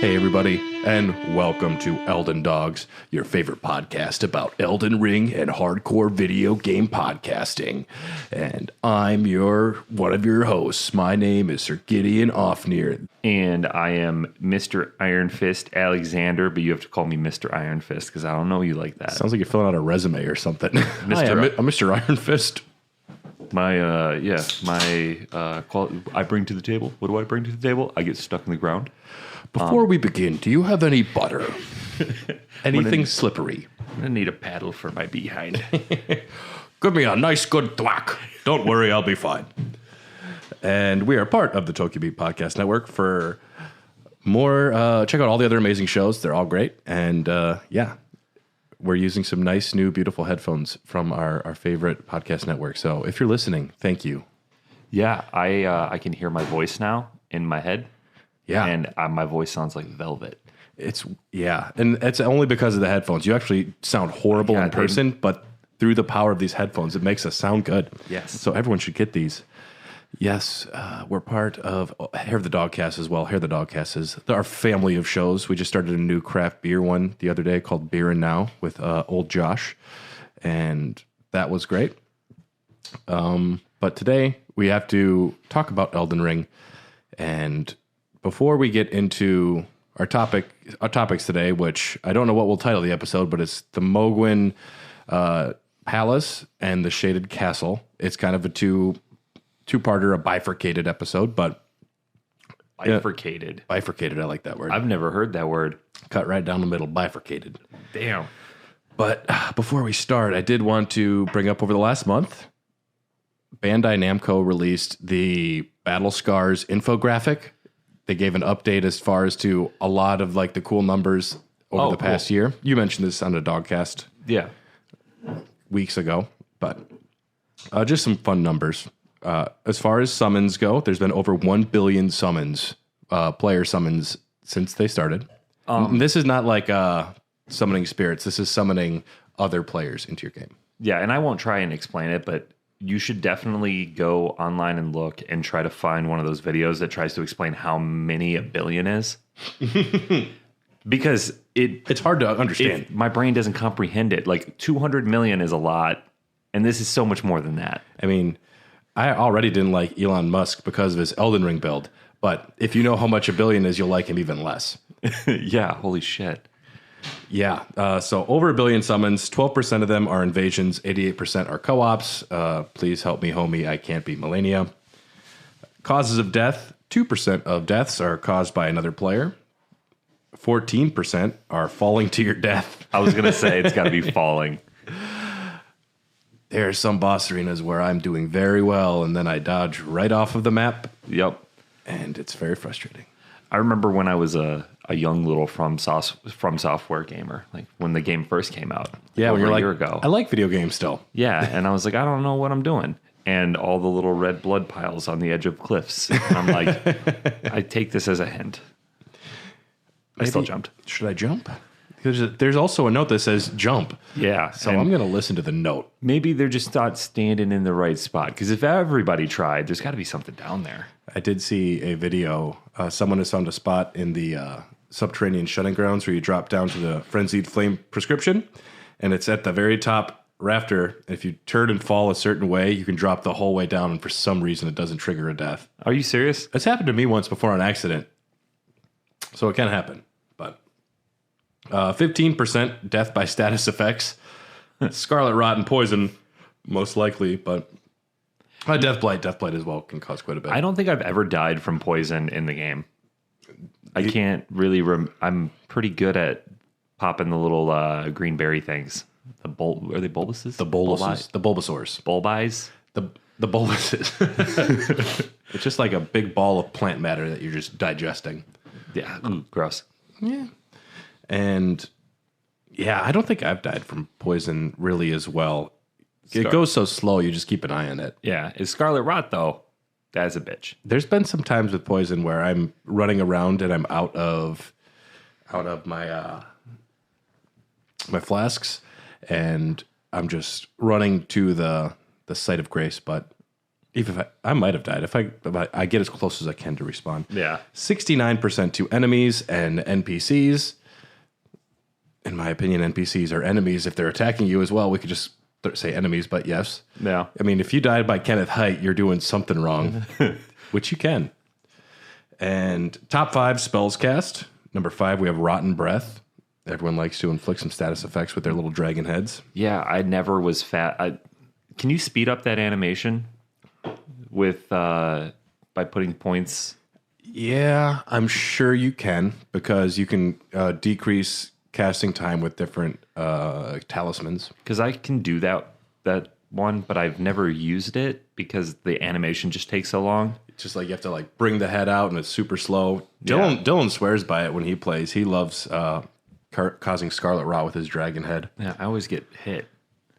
Hey, everybody, and welcome to Elden Dogs, your favorite podcast about Elden Ring and hardcore video game podcasting. And I'm one of your hosts. My name is Sir Gideon Offnear. And I am Mr. Iron Fist Alexander, but you have to call me Mr. Iron Fist because I don't know you like that. Sounds like you're filling out a resume or something. Hi, I'm Mr. Iron Fist. I bring to the table. What do I bring to the table? I get stuck in the ground. Before we begin, do you have any butter? Anything slippery? I'm going to need a paddle for my behind. Give me a nice good thwack. Don't worry, I'll be fine. And we are part of the Tokyo Beat Podcast Network. For more, check out all the other amazing shows. They're all great. And we're using some nice, new, beautiful headphones from our favorite podcast network. So if you're listening, thank you. Yeah, I can hear my voice now in my head. Yeah. And my voice sounds like velvet. And it's only because of the headphones. You actually sound horrible in person, but through the power of these headphones, it makes us sound good. Yes. So everyone should get these. Yes, we're part of Hair the Dogcast as well. Hair the Dogcast is our family of shows. We just started a new craft beer one the other day called Beer and Now with old Josh, and that was great. But today we have to talk about Elden Ring, and before we get into our topics today, which I don't know what we'll title the episode, but it's the Mohgwyn Palace and the Shaded Castle. It's kind of a two-parter, a bifurcated episode, but Bifurcated. Bifurcated, I like that word. I've never heard that word. Cut right down the middle, bifurcated. Damn. But before we start, I did want to bring up over the last month, Bandai Namco released the Battle Scars infographic. They gave an update as far as to a lot of like the cool numbers over the past year. You mentioned this on the Dogcast weeks ago, but just some fun numbers. As far as summons go, there's been over 1 billion summons, player summons since they started. This is not like summoning spirits. This is summoning other players into your game. Yeah, and I won't try and explain it, but you should definitely go online and look and try to find one of those videos that tries to explain how many a billion is. Because it's hard to understand. My brain doesn't comprehend it. Like 200 million is a lot, and this is so much more than that. I mean, I already didn't like Elon Musk because of his Elden Ring build, but if you know how much a billion is, you'll like him even less. Yeah, holy shit. Yeah, so over 1 billion summons, 12% of them are invasions, 88% are co-ops. Please help me, homie, I can't beat Melania. Causes of death, 2% of deaths are caused by another player. 14% are falling to your death. I was going to say it's got to be falling. There are some boss arenas where I'm doing very well, and then I dodge right off of the map. Yep. And it's very frustrating. I remember when I was a young little From Software gamer, like when the game first came out. Yeah, when you're a like, year ago. I like video games still. Yeah, and I was like, I don't know what I'm doing. And all the little red blood piles on the edge of cliffs. And I'm like, I take this as a hint. I still jumped. Should I jump? Because there's also a note that says jump. Yeah. So I'm going to listen to the note. Maybe they're just not standing in the right spot. Because if everybody tried, there's got to be something down there. I did see a video. Someone has found a spot in the subterranean shutting grounds where you drop down to the Frenzied Flame prescription. And it's at the very top rafter. If you turn and fall a certain way, you can drop the whole way down. And for some reason, it doesn't trigger a death. Are you serious? It's happened to me once before on accident. So it can happen. But 15% death by status effects. Scarlet Rot and Poison, most likely. But Death Blight as well can cause quite a bit. I don't think I've ever died from poison in the game. I can't really. I'm pretty good at popping the little green berry things. Are they bulbuses? The bulbuses. The Bulbasaurs. Bulbis? The bulbuses. It's just like a big ball of plant matter that you're just digesting. Yeah. Ooh, gross. Yeah. And yeah, I don't think I've died from poison really as well. It goes so slow, you just keep an eye on it. Yeah. Is Scarlet Rot, though, that's a bitch. There's been some times with poison where I'm running around and I'm out of my my flasks, and I'm just running to the site of grace. But Even if I might have died. If I get as close as I can to respawn. Yeah. 69% to enemies and NPCs. In my opinion, NPCs are enemies. If they're attacking you as well, we could just say enemies, but yes. Yeah. I mean, if you died by Kenneth Height, you're doing something wrong, which you can. And top 5 spells cast. Number 5, we have Rotten Breath. Everyone likes to inflict some status effects with their little dragon heads. Yeah, I never was fat. Can you speed up that animation with by putting points? Yeah, I'm sure you can, because you can decrease casting time with different talismans. Because I can do that one, but I've never used it because the animation just takes so long. It's just like you have to like bring the head out and it's super slow. Dylan swears by it when he plays. He loves causing Scarlet Rot with his dragon head. Yeah, I always get hit.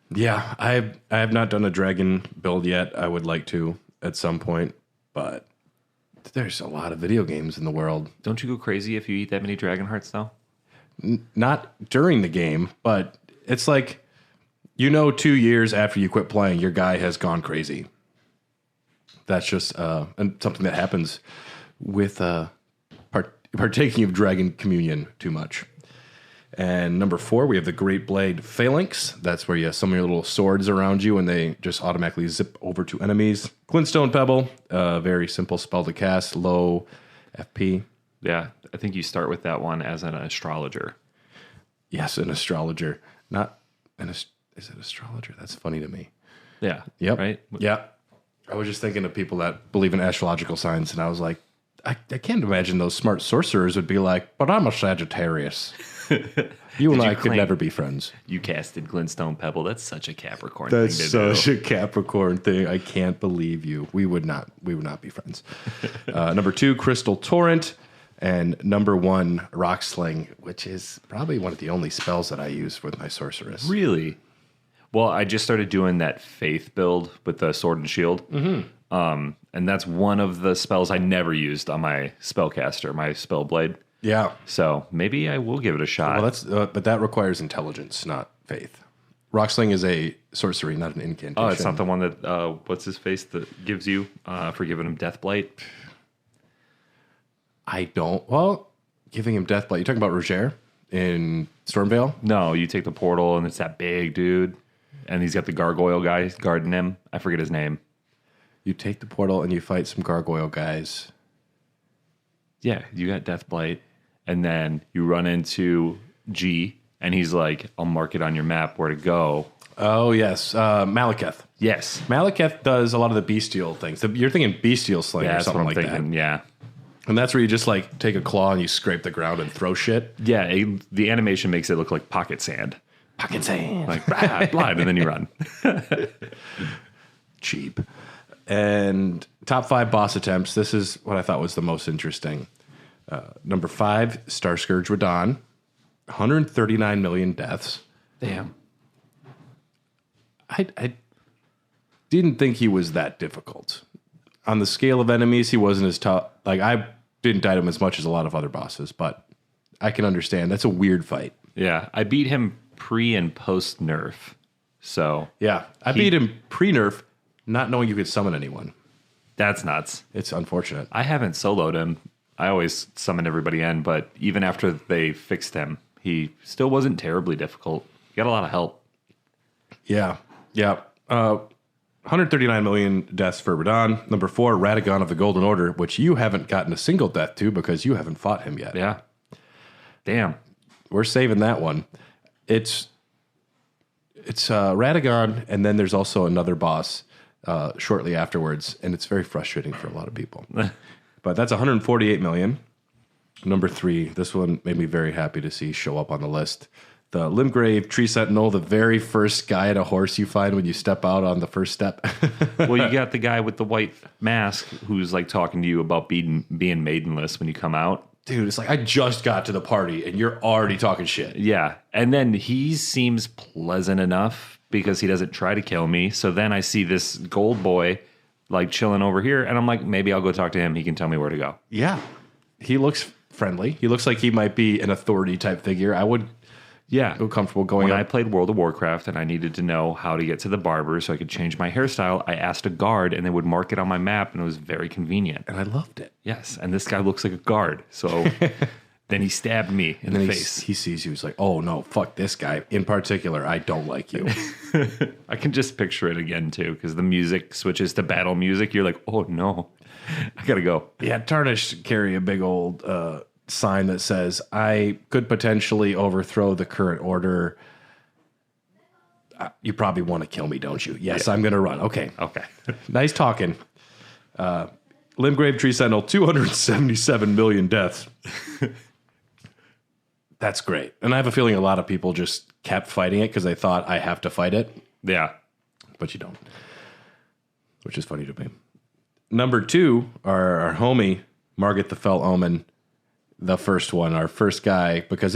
Yeah, I have not done a dragon build yet. I would like to at some point, but there's a lot of video games in the world. Don't you go crazy if you eat that many dragon hearts, though? Not during the game, but it's like, 2 years after you quit playing, your guy has gone crazy. That's just something that happens with partaking of Dragon Communion too much. And number 4, we have the Great Blade Phalanx. That's where you have some of your little swords around you and they just automatically zip over to enemies. Glintstone Pebble, very simple spell to cast, low FP. Yeah, I think you start with that one as an astrologer. Yes, an astrologer. Is it astrologer? That's funny to me. Yeah. Yep. Right? Yeah. I was just thinking of people that believe in astrological signs, and I was like, I can't imagine those smart sorcerers would be like, but I'm a Sagittarius. You and I could never be friends. You casted Glintstone Pebble. That's such a Capricorn That's thing to do. such a Capricorn thing. I can't believe you. We would not be friends. Number 2, Crystal Torrent. And number 1, Rock Sling, which is probably one of the only spells that I use with my sorceress. Really? Well, I just started doing that faith build with the sword and shield. Mm-hmm. And that's one of the spells I never used on my spellcaster, my spell blade. Yeah. So maybe I will give it a shot. Well, but that requires intelligence, not faith. Rock Sling is a sorcery, not an incantation. Oh, it's not the one that, what's his face, that gives you for giving him Death Blight? I don't. Well, giving him Death Blight. You talking about Roger in Stormvale? No, you take the portal and it's that big dude. And he's got the gargoyle guy guarding him. I forget his name. You take the portal and you fight some gargoyle guys. Yeah, you got Death Blight. And then you run into G, and he's like, I'll mark it on your map where to go. Oh, yes. Malekith. Yes. Malekith does a lot of the bestial things. You're thinking bestial sling or something like that. Yeah. And that's where you just like take a claw and you scrape the ground and throw shit. Yeah, the animation makes it look like pocket sand. Pocket sand. Like, blind, and then you run. Cheap. And top 5 boss attempts. This is what I thought was the most interesting. Number 5, Star Scourge Radahn. 139 million deaths. Damn. I didn't think he was that difficult. On the scale of enemies, he wasn't as tough. Like, I didn't die to him as much as a lot of other bosses, but I can understand. That's a weird fight. Yeah, I beat him pre and post nerf. So yeah, I beat him pre-nerf, not knowing you could summon anyone. That's nuts. It's unfortunate. I haven't soloed him. I always summon everybody in, but even after they fixed him, he still wasn't terribly difficult. He got a lot of help. Yeah. 139 million deaths for Radahn. Number 4, Radagon of the Golden Order, which you haven't gotten a single death to because you haven't fought him yet. Yeah. Damn. We're saving that one. It's Radagon, and then there's also another boss shortly afterwards, and it's very frustrating for a lot of people. But that's 148 million. Number 3, this one made me very happy to see show up on the list. The Limgrave Tree Sentinel, the very first guy at a horse you find when you step out on the first step. Well, you got the guy with the white mask who's like talking to you about being maidenless when you come out. Dude, it's like, I just got to the party and you're already talking shit. Yeah. And then he seems pleasant enough because he doesn't try to kill me. So then I see this gold boy like chilling over here and I'm like, maybe I'll go talk to him. He can tell me where to go. Yeah. He looks friendly. He looks like he might be an authority type figure. I would, Yeah. feel comfortable going When up. I played World of Warcraft and I needed to know how to get to the barber so I could change my hairstyle, I asked a guard and they would mark it on my map and it was very convenient. And I loved it. Yes. And this guy looks like a guard. So then he stabbed me in the face. He sees you. He's like, oh, no, fuck this guy. In particular, I don't like you. I can just picture it again, too, because the music switches to battle music. You're like, oh, no, I got to go. Yeah, Tarnish carry a big old sign that says, I could potentially overthrow the current order. You probably want to kill me, don't you? Yes, I'm going to run. Okay. Okay. Nice talking. Limgrave Tree Sentinel, 277 million deaths. That's great. And I have a feeling a lot of people just kept fighting it because they thought I have to fight it. Yeah. But you don't. Which is funny to me. Number 2, our homie, Margit the Fell Omen. The first one, our first guy, because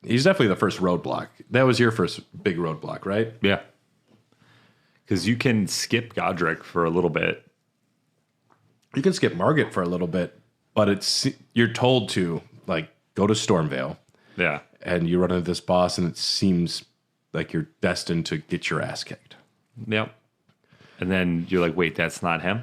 he's definitely the first roadblock. That was your first big roadblock, right? Yeah. Because you can skip Godric for a little bit. You can skip Margit for a little bit, but you're told to, like, go to Stormvale. Yeah. And you run into this boss, and it seems like you're destined to get your ass kicked. Yep. And then you're like, wait, that's not him?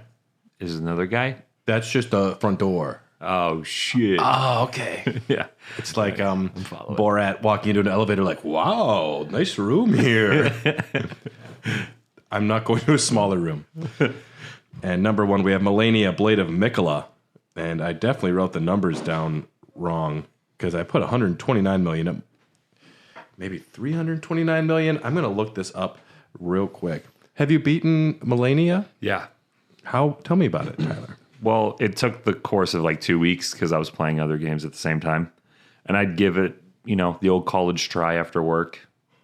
Is it another guy? That's just the front door. Oh, shit. Oh, okay. Yeah. It's like Borat walking into an elevator like, wow, nice room here. I'm not going to a smaller room. And number 1, we have Melania, Blade of Mikola. And I definitely wrote the numbers down wrong because I put 129 million up. Maybe 329 million. I'm going to look this up real quick. Have you beaten Melania? Yeah. Tell me about it, Tyler. Well, it took the course of like 2 weeks because I was playing other games at the same time. And I'd give it, the old college try after work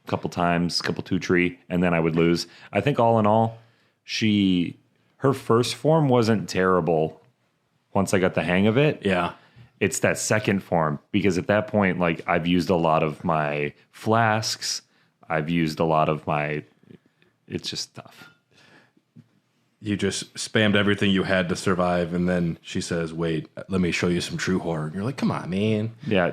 a couple times, couple 2-tree, and then I would lose. I think all in all, her first form wasn't terrible once I got the hang of it. Yeah. It's that second form because at that point, like I've used a lot of my flasks. I've used a lot of it's just tough. You just spammed everything you had to survive, and then she says, wait, let me show you some true horror. And you're like, come on, man. Yeah,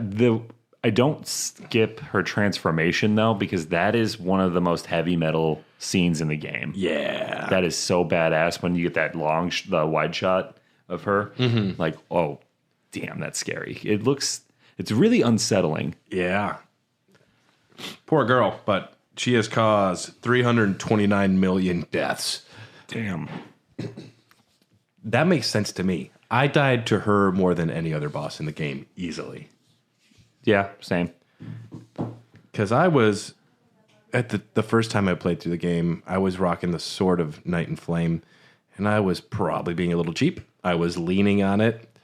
I don't skip her transformation, though, because that is one of the most heavy metal scenes in the game. Yeah. That is so badass when you get that the wide shot of her. Mm-hmm. Like, oh, damn, that's scary. It's really unsettling. Yeah. Poor girl, but she has caused 329 million deaths. Damn. That makes sense to me. I died to her more than any other boss in the game, easily. Yeah, same. Because I was, at the first time I played through the game, I was rocking the Sword of Night and Flame, and I was probably being a little cheap. I was leaning on it.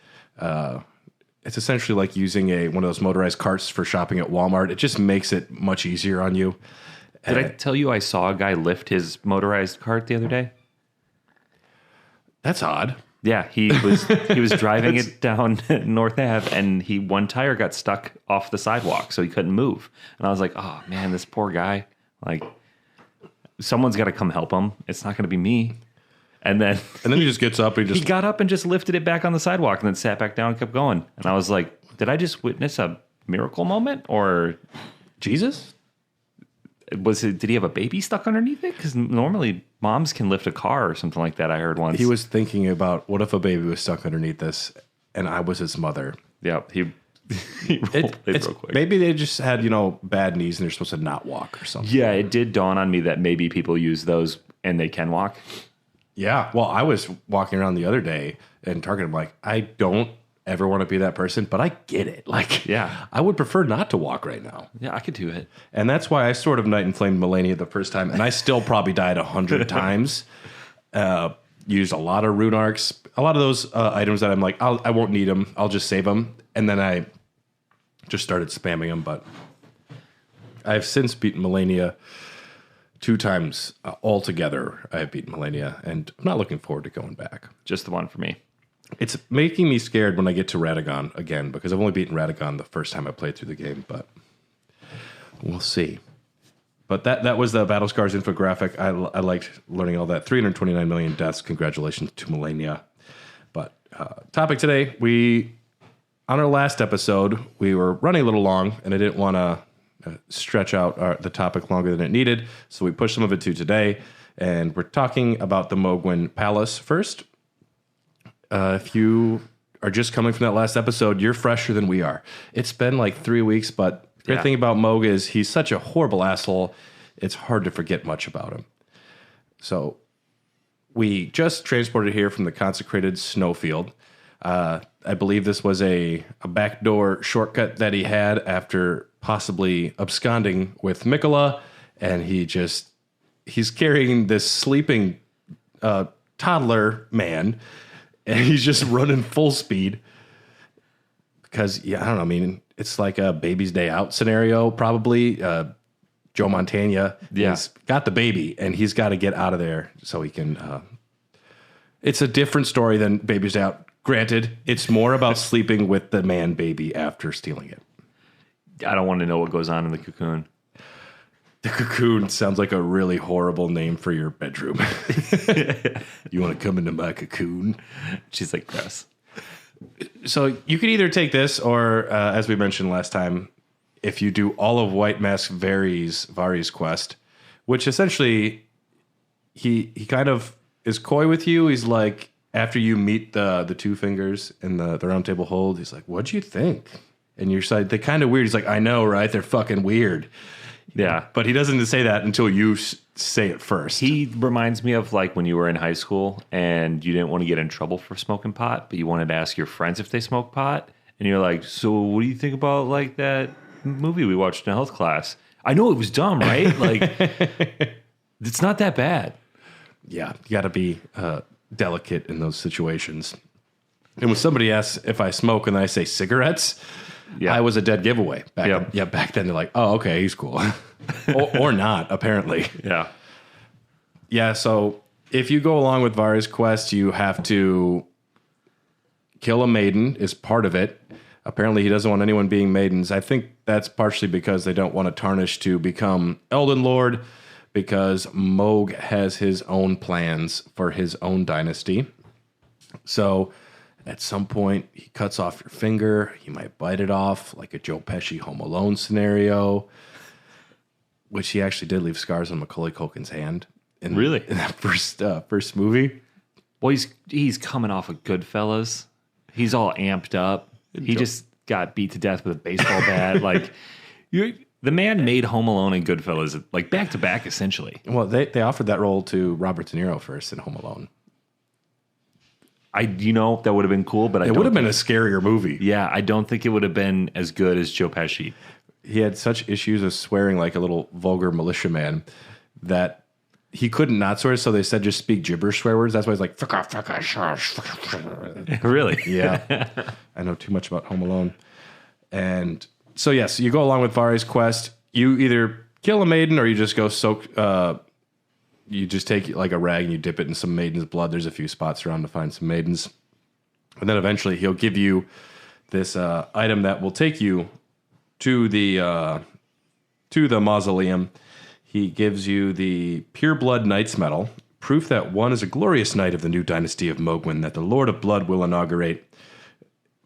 It's essentially like using one of those motorized carts for shopping at Walmart. It just makes it much easier on you. Did I tell you I saw a guy lift his motorized cart the other day? That's odd. Yeah, he was driving it down North Ave, and one tire got stuck off the sidewalk, so he couldn't move. And I was like, oh man, this poor guy. Like, someone's got to come help him. It's not going to be me. And then he just gets up and he got up and just lifted it back on the sidewalk, and then sat back down and kept going. And I was like, did I just witness a miracle moment, or Jesus? Did he have a baby stuck underneath it? Because normally moms can lift a car or something like that. I heard once. He was thinking about, what if a baby was stuck underneath this and I was his mother? Yeah, he rolled it real quick. Maybe they just had, bad knees and they're supposed to not walk or something. Yeah, it did dawn on me that maybe people use those and they can walk. Yeah, well, I was walking around the other day in Target. I'm like, I don't ever want to be that person, but I get it. Like, yeah, I would prefer not to walk right now. Yeah, I could do it. And that's why I sort of Night and Flamed Melania the first time, and I still probably died 100 times. Used a lot of rune arcs, a lot of those items that I'm like, I won't need them. I'll just save them. And then I just started spamming them. But I've since beaten Melania 2 times altogether. I've beaten Melania, and I'm not looking forward to going back. Just the one for me. It's making me scared when I get to Radagon again, because I've only beaten Radagon the first time I played through the game, but we'll see. But that was the Battle Scars infographic. I liked learning all that. 329 million deaths. Congratulations to Melania. But topic today, on our last episode, we were running a little long, and I didn't want to stretch out the topic longer than it needed. So we pushed some of it to today. And we're talking about the Mohgwyn Palace first. If you are just coming from that last episode, you're fresher than we are. It's been like 3 weeks, but the great thing about Mohg is he's such a horrible asshole, it's hard to forget much about him. So we just transported here from the consecrated snowfield. I believe this was a backdoor shortcut that he had after possibly absconding with Mikola, and he's carrying this sleeping toddler man, and he's just running full speed because, I don't know, I mean, it's like a baby's day out scenario, probably. Joe Montana has got the baby, and he's got to get out of there so he can... it's a different story than baby's day out. Granted, it's more about sleeping with the man baby after stealing it. I don't want to know what goes on in the cocoon. The cocoon sounds like a really horrible name for your bedroom. You want to come into my cocoon? She's like, gross. So you could either take this or, as we mentioned last time, if you do all of White Mask Vari's quest, which essentially he kind of is coy with you. He's like, after you meet the two fingers in the round table hold, he's like, what'd you think? And you're like, they're kind of weird. He's like, I know, right? They're fucking weird. Yeah. But he doesn't say that until you say it first. He reminds me of like when you were in high school and you didn't want to get in trouble for smoking pot, but you wanted to ask your friends if they smoke pot. And you're like, so what do you think about like that movie we watched in health class? I know it was dumb, right? Like, it's not that bad. Yeah. You got to be delicate in those situations. And when somebody asks if I smoke and I say cigarettes, I was a dead giveaway back then. Yeah, back then they're like, oh, okay, he's cool. or not, apparently. Yeah. Yeah, so if you go along with Vari's quest, you have to kill a maiden is part of it. Apparently he doesn't want anyone being maidens. I think that's partially because they don't want to tarnish to become Elden Lord, because Mohg has his own plans for his own dynasty. So at some point, he cuts off your finger. He might bite it off, like a Joe Pesci Home Alone scenario, which he actually did leave scars on Macaulay Culkin's hand. In that first movie. Well, he's coming off of Goodfellas. He's all amped up. He just got beat to death with a baseball bat. Like, the man made Home Alone and Goodfellas like back to back, essentially. Well, they offered that role to Robert De Niro first in Home Alone. That would have been cool, but it would have been a scarier movie. Yeah, I don't think it would have been as good as Joe Pesci. He had such issues of swearing like a little vulgar militiaman that he couldn't not swear, so they said just speak gibberish swear words. That's why he's like, really? Yeah. I know too much about Home Alone. And so, yes, you go along with Vari's quest. You either kill a maiden or you just go soak... you just take like a rag and you dip it in some maiden's blood. There's a few spots around to find some maidens. And then eventually he'll give you this item that will take you to the mausoleum. He gives you the Pure Blood Knight's Medal, proof that one is a glorious knight of the new dynasty of Mohgwyn that the Lord of Blood will inaugurate.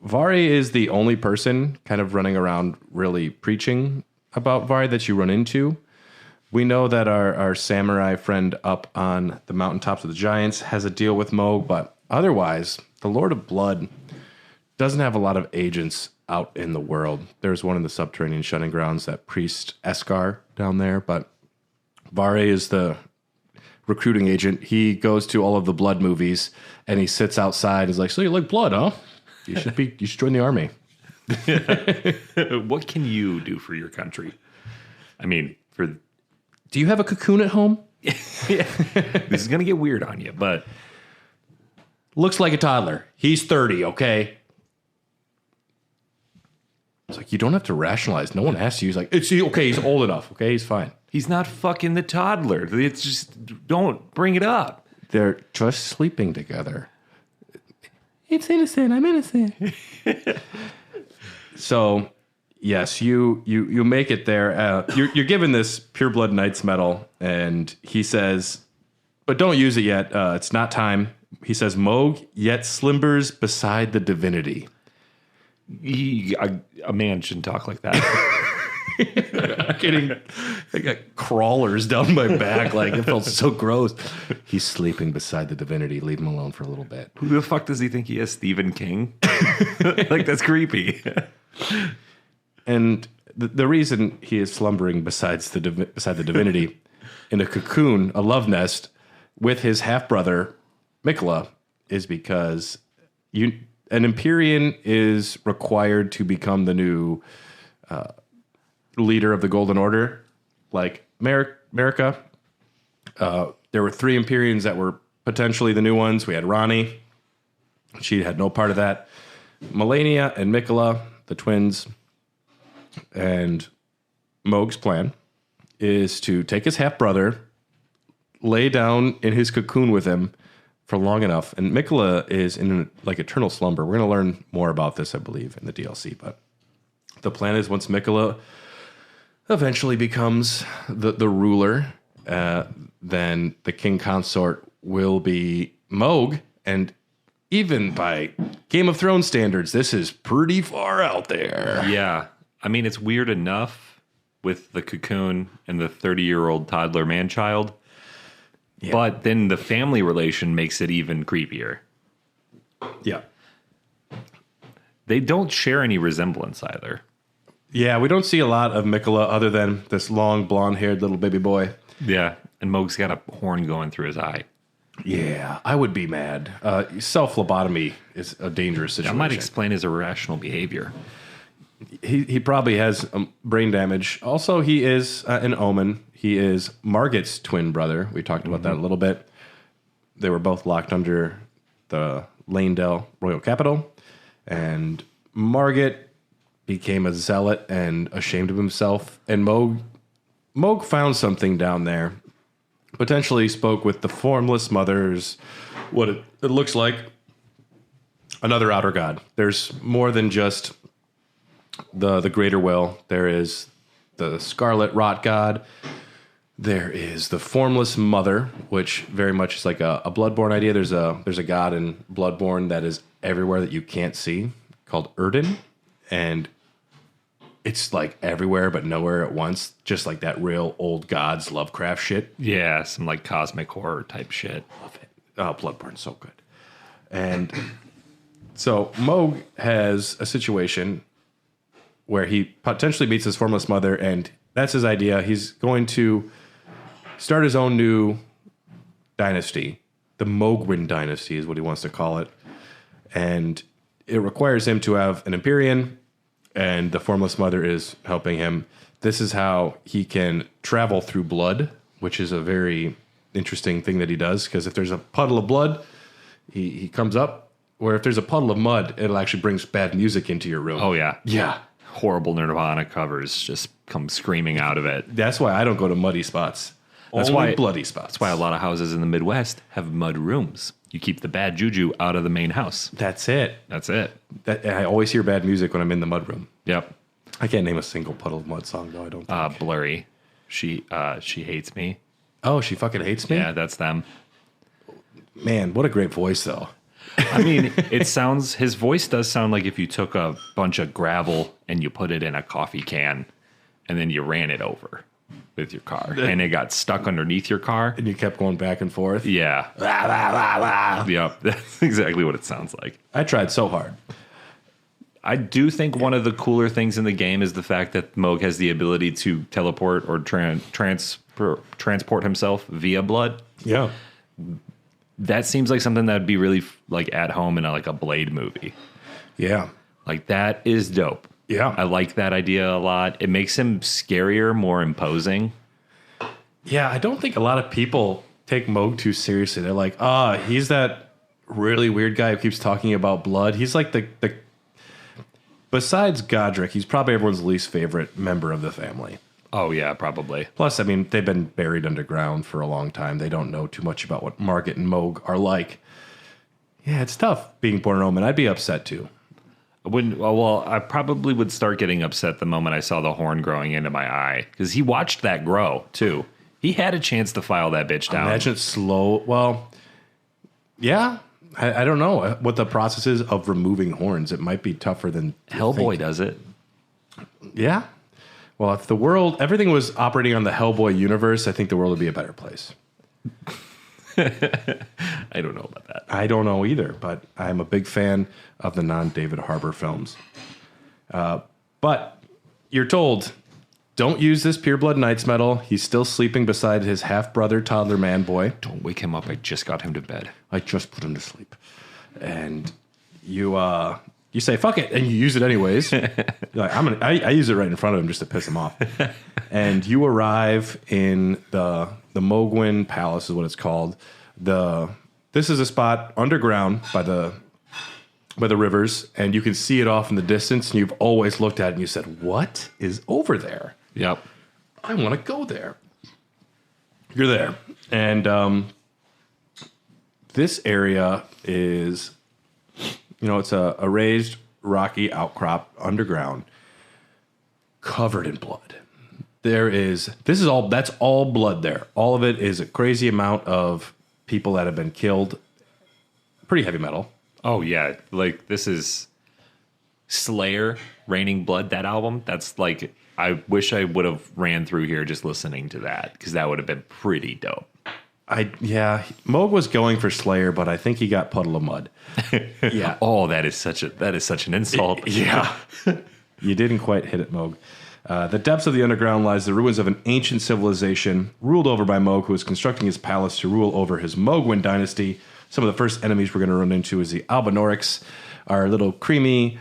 Vari is the only person kind of running around really preaching about Vari that you run into. We know that our samurai friend up on the mountaintops of the giants has a deal with Mohg, but otherwise, the Lord of Blood doesn't have a lot of agents out in the world. There's one in the subterranean shunning grounds, that priest Eskar down there, but Vari is the recruiting agent. He goes to all of the blood movies, and he sits outside and is like, so you like blood, huh? You should join the army. What can you do for your country? I mean, do you have a cocoon at home? Yeah. This is going to get weird on you, but... Looks like a toddler. He's 30, okay? It's like, you don't have to rationalize. No one asked you. He's like, okay, he's old enough. Okay, he's fine. He's not fucking the toddler. It's just, don't bring it up. They're just sleeping together. It's innocent. I'm innocent. So... Yes, you make it there. You're given this Pure Blood Knight's Medal, and he says, but don't use it yet. It's not time. He says, Mohg yet slumbers beside the divinity. A man shouldn't talk like that. I got crawlers down my back. Like, it felt so gross. He's sleeping beside the divinity. Leave him alone for a little bit. Who the fuck does he think he is? Stephen King? Like, that's creepy. And the reason he is slumbering beside the divinity in a cocoon, a love nest, with his half-brother, Mikola, is because an Empyrean is required to become the new leader of the Golden Order. Like America, there were 3 Empyreans that were potentially the new ones. We had Ronnie. She had no part of that. Melania and Mikola, the twins. And Mohg's plan is to take his half-brother, lay down in his cocoon with him for long enough. And Mikola is in like eternal slumber. We're going to learn more about this, I believe, in the DLC. But the plan is once Mikola eventually becomes the ruler, then the king consort will be Mohg. And even by Game of Thrones standards, this is pretty far out there. Yeah. I mean, it's weird enough with the cocoon and the 30-year-old toddler man-child. Yeah. But then the family relation makes it even creepier. Yeah. They don't share any resemblance either. Yeah, we don't see a lot of Mikola other than this long, blonde-haired little baby boy. Yeah, and Mohg's got a horn going through his eye. Yeah, I would be mad. Self-lobotomy is a dangerous situation. That might explain his irrational behavior. He probably has brain damage. Also, he is an omen. He is Margit's twin brother. We talked about that a little bit. They were both locked under the Lanedale Royal Capital. And Margit became a zealot and ashamed of himself. And Mohg found something down there. Potentially spoke with the formless mothers. What it looks like. Another outer god. There's more than just the greater will. There is the scarlet rot god. There is the formless mother, which very much is like a Bloodborne idea. There's a god in Bloodborne that is everywhere that you can't see, called Erden, and it's like everywhere but nowhere at once, just like that real old gods Lovecraft shit. Yeah, some like cosmic horror type shit. Love it. Oh, Bloodborne's so good. And so Mohg has a situation where he potentially meets his formless mother, and that's his idea. He's going to start his own new dynasty. The Mohgwyn dynasty is what he wants to call it. And it requires him to have an Empyrean, and the formless mother is helping him. This is how he can travel through blood, which is a very interesting thing that he does, because if there's a puddle of blood, he comes up, where if there's a puddle of mud, it'll actually bring bad music into your room. Oh, yeah. Yeah. Horrible Nirvana covers just come screaming out of it. That's why I don't go to muddy spots. That's Only why bloody spots. That's why a lot of houses in the Midwest have mud rooms. You keep the bad juju out of the main house. That's it. That's it. I always hear bad music when I'm in the mud room. Yep. I can't name a single Puddle of Mud song, though, I don't think. Blurry. She hates me. Oh, she fucking hates me? Yeah, that's them. Man, what a great voice, though. I mean, his voice does sound like if you took a bunch of gravel and you put it in a coffee can and then you ran it over with your car and it got stuck underneath your car. And you kept going back and forth? Yeah. Yep, that's exactly what it sounds like. I tried so hard. I do think one of the cooler things in the game is the fact that Mohg has the ability to teleport or transport himself via blood. Yeah. That seems like something that would be really like at home in a Blade movie. Yeah. Like that is dope. Yeah. I like that idea a lot. It makes him scarier, more imposing. Yeah, I don't think a lot of people take Mohg too seriously. They're like, he's that really weird guy who keeps talking about blood. He's like the besides Godric, he's probably everyone's least favorite member of the family. Oh, yeah, probably. Plus, I mean, they've been buried underground for a long time. They don't know too much about what Margit and Mohg are like. Yeah, it's tough being born an omen. I'd be upset, too. I probably would start getting upset the moment I saw the horn growing into my eye. Because he watched that grow, too. He had a chance to file that bitch down. Imagine it slow. Well, yeah. I don't know what the process is of removing horns. It might be tougher than Hellboy does it. Yeah. Well, if the world, everything was operating on the Hellboy universe, I think the world would be a better place. I don't know about that. I don't know either, but I'm a big fan of the non-David Harbour films. But you're told, don't use this Pureblood Knight's medal. He's still sleeping beside his half-brother toddler man boy. Don't wake him up. I just got him to bed. I just put him to sleep. And you say, fuck it, and you use it anyways. You're like, I use it right in front of him just to piss him off. And you arrive in the Mohgwyn Palace is what it's called. This is a spot underground by the rivers, and you can see it off in the distance, and you've always looked at it and you said, what is over there? Yep. I want to go there. You're there. And this area is, it's a raised rocky outcrop underground covered in blood. That's all blood there. All of it is a crazy amount of people that have been killed. Pretty heavy metal. Oh, yeah. Like, this is Slayer, Raining Blood, that album. That's like, I wish I would have ran through here just listening to that, because that would have been pretty dope. Mohg was going for Slayer, but I think he got Puddle of Mud. Yeah. Oh, that is such an insult. Yeah. You didn't quite hit it, Mohg. The depths of the underground lies the ruins of an ancient civilization ruled over by Mohg, who is constructing his palace to rule over his Mohgwyn dynasty. Some of the first enemies we're going to run into is the Albinorics, our little creamy,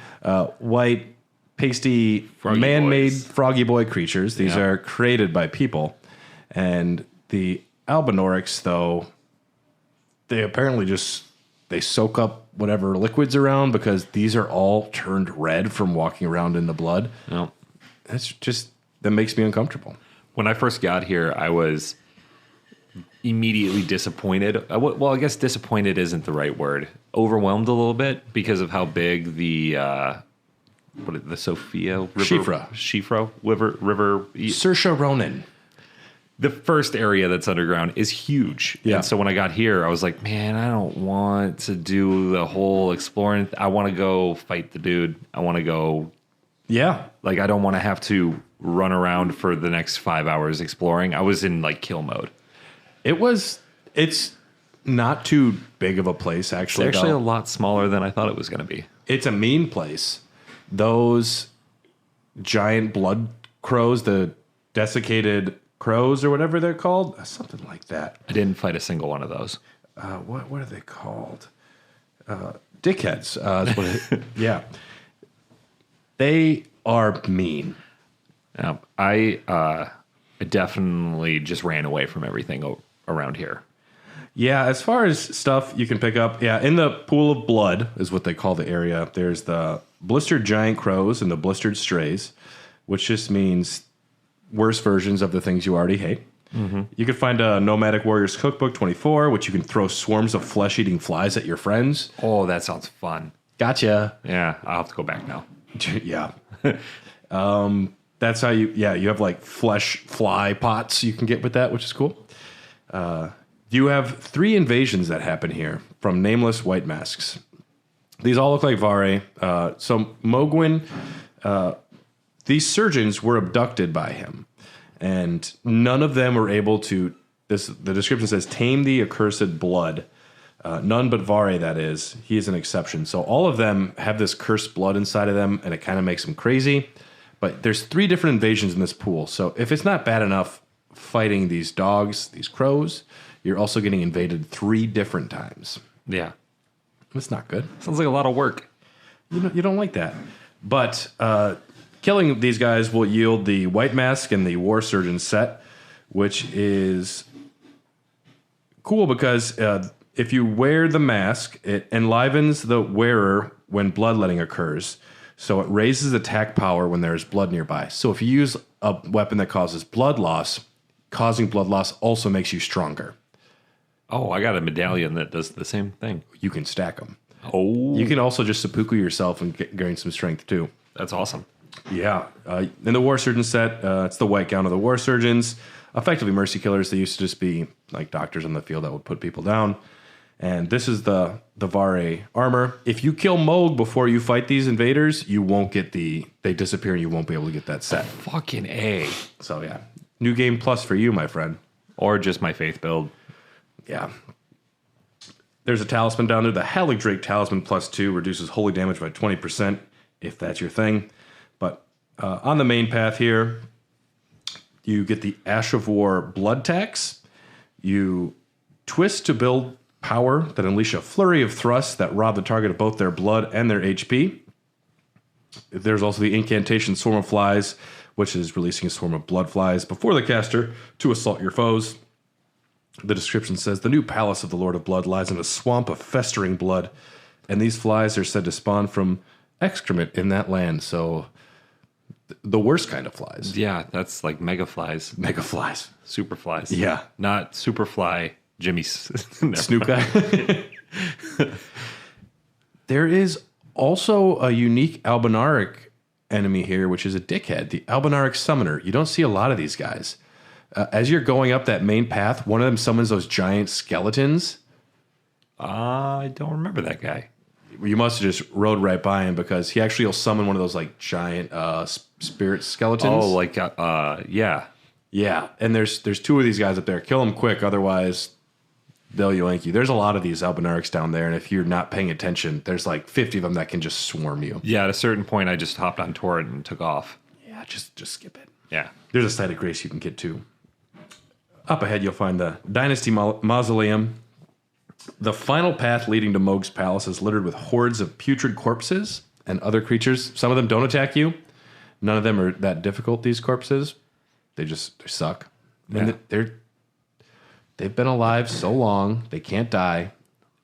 white, pasty, man-made froggy boy creatures. These are created by people. And the Albinorics, though, they apparently they soak up whatever liquids around, because these are all turned red from walking around in the blood. No. That makes me uncomfortable. When I first got here, I was immediately disappointed. Well, I guess disappointed isn't the right word. Overwhelmed a little bit because of how big the Sophia River, Shifra River, Saoirse Ronan. The first area that's underground is huge. Yeah. And so when I got here, I was like, man, I don't want to do the whole exploring. I want to go fight the dude. I want to go. Yeah. Like, I don't want to have to run around for the next 5 hours exploring. I was in like kill mode. It's not too big of a place, actually. It's actually a lot smaller than I thought it was going to be. It's a mean place. Those giant blood crows, the desiccated crows or whatever they're called, something like that. I didn't fight a single one of those. What are they called? Dickheads. That's what yeah. They are mean. I definitely just ran away from everything around here. Yeah, as far as stuff you can pick up, in the pool of blood is what they call the area. There's the blistered giant crows and the blistered strays, which just means worse versions of the things you already hate. Mm-hmm. You can find a Nomadic Warriors Cookbook 24, which you can throw swarms of flesh-eating flies at your friends. Oh, that sounds fun. Gotcha. Yeah, I'll have to go back now. Yeah. That's how you have like flesh fly pots you can get with that, which is cool. You have 3 invasions that happen here from nameless white masks. These all look like Vare. So Mohgwyn, these surgeons were abducted by him, and none of them were able to, the description says, tame the accursed blood. None but Vare, that is. He is an exception. So all of them have this cursed blood inside of them, and it kind of makes them crazy. But there's 3 different invasions in this pool. So if it's not bad enough fighting these dogs, these crows, you're also getting invaded 3 different times. Yeah. That's not good. Sounds like a lot of work. You don't like that. But killing these guys will yield the White Mask and the War Surgeon set, which is cool because if you wear the mask, it enlivens the wearer when bloodletting occurs. So it raises attack power when there's blood nearby. So if you use a weapon that causes blood loss, causing blood loss also makes you stronger. Oh, I got a medallion that does the same thing. You can stack them. Oh. You can also just seppuku yourself and gain some strength too. That's awesome. Yeah. In the War Surgeon set, it's the white gown of the War Surgeons. Effectively mercy killers. They used to just be like doctors in the field that would put people down. And this is the Vare armor. If you kill Mohg before you fight these invaders, you won't get they disappear and you won't be able to get that set. Fucking A. So yeah, new game plus for you, my friend. Or just my faith build. Yeah. There's a talisman down there. The Hallig Drake Talisman +2 reduces holy damage by 20%, if that's your thing. But on the main path here, you get the Ash of War Blood Tax. You twist to build power that unleash a flurry of thrusts that rob the target of both their blood and their HP. There's also the incantation Swarm of Flies, which is releasing a swarm of blood flies before the caster to assault your foes. The description says, the new palace of the Lord of Blood lies in a swamp of festering blood, and these flies are said to spawn from excrement in that land. So the worst kind of flies. Yeah, that's like mega flies. Mega flies. Super flies. Yeah. Not super fly Jimmy Snoop guy. There is also a unique Albinaric enemy here, which is a dickhead, the Albinaric Summoner. You don't see a lot of these guys. As you're going up that main path, one of them summons those giant skeletons. I don't remember that guy. You must have just rode right by him because he actually will summon one of those like giant spirit skeletons. Oh, like yeah. Yeah, and there's two of these guys up there. Kill them quick, otherwise they'll yoink you. There's a lot of these Albinarics down there, and if you're not paying attention, there's like 50 of them that can just swarm you. Yeah, at a certain point, I just hopped on Torrent and took off. Yeah, just skip it. Yeah. There's a site of grace you can get to. Up ahead, you'll find the Dynasty Mausoleum. The final path leading to Mohg's Palace is littered with hordes of putrid corpses and other creatures. Some of them don't attack you. None of them are that difficult, these corpses. They suck. Yeah. And they've been alive so long, they can't die,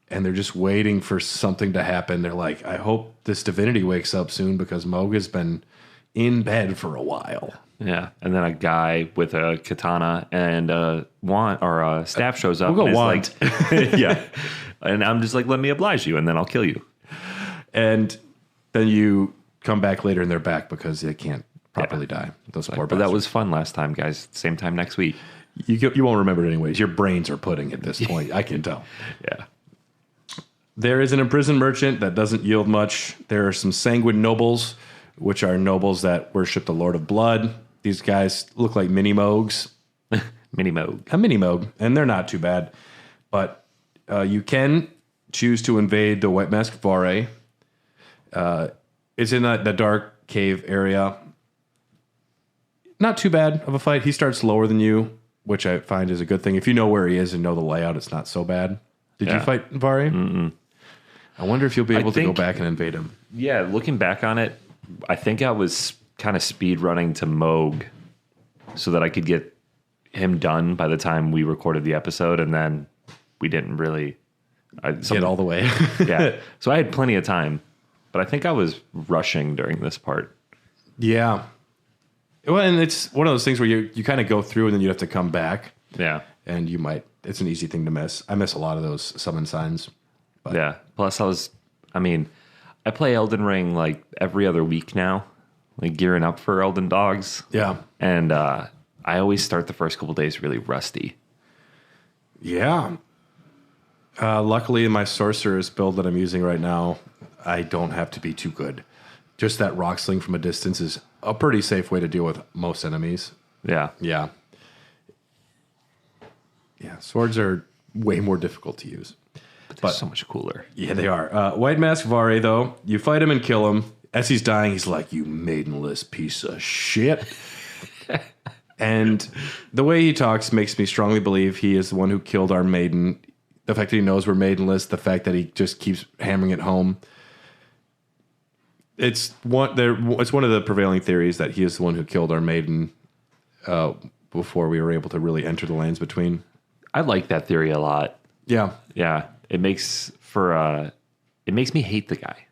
and they're just waiting for something to happen. They're like, I hope this divinity wakes up soon because Mohg has been in bed for a while. Yeah, and then a guy with a katana and a wand or a staff shows up. We'll go and wand. Like, yeah, and I'm just like, let me oblige you, and then I'll kill you. And then you come back later, and they're back because they can't properly die. Those poor But that bastards. was fun last time, guys. Same time next week. You won't remember it anyways. Your brains are pudding at this point. I can tell. Yeah. There is an imprisoned merchant that doesn't yield much. There are some sanguine nobles, which are nobles that worship the Lord of Blood. These guys look like mini Mohgs. Mini Mohg. A mini Mohg, and they're not too bad. But you can choose to invade the White Mask Vare. It's in the dark cave area. Not too bad of a fight. He starts lower than you, which I find is a good thing. If you know where he is and know the layout, it's not so bad. Did you fight Vare? Mm-mm. I wonder if you'll be able to go back and invade him. Yeah, looking back on it, I think I was kind of speed running to Mohg so that I could get him done by the time we recorded the episode, and then we didn't really Get all the way. yeah. So I had plenty of time, but I think I was rushing during this part. Yeah. Well, and it's one of those things where you kind of go through and then you have to come back. Yeah. And it's an easy thing to miss. I miss a lot of those summon signs. But. Yeah. Plus I play Elden Ring like every other week now, like gearing up for Elden Dogs. Yeah. And I always start the first couple days really rusty. Yeah. Luckily, in my sorcerer's build that I'm using right now, I don't have to be too good. Just that rock sling from a distance is a pretty safe way to deal with most enemies. Yeah. Yeah. Yeah, swords are way more difficult to use. But they're so much cooler. Yeah, they are. White Mask Vare, though, you fight him and kill him. As he's dying, he's like, you maidenless piece of shit. And the way he talks makes me strongly believe he is the one who killed our maiden. The fact that he knows we're maidenless, the fact that he just keeps hammering it home. It's one of the prevailing theories that he is the one who killed our maiden before we were able to really enter the lands between. I like that theory a lot. Yeah. Yeah. It makes me hate the guy.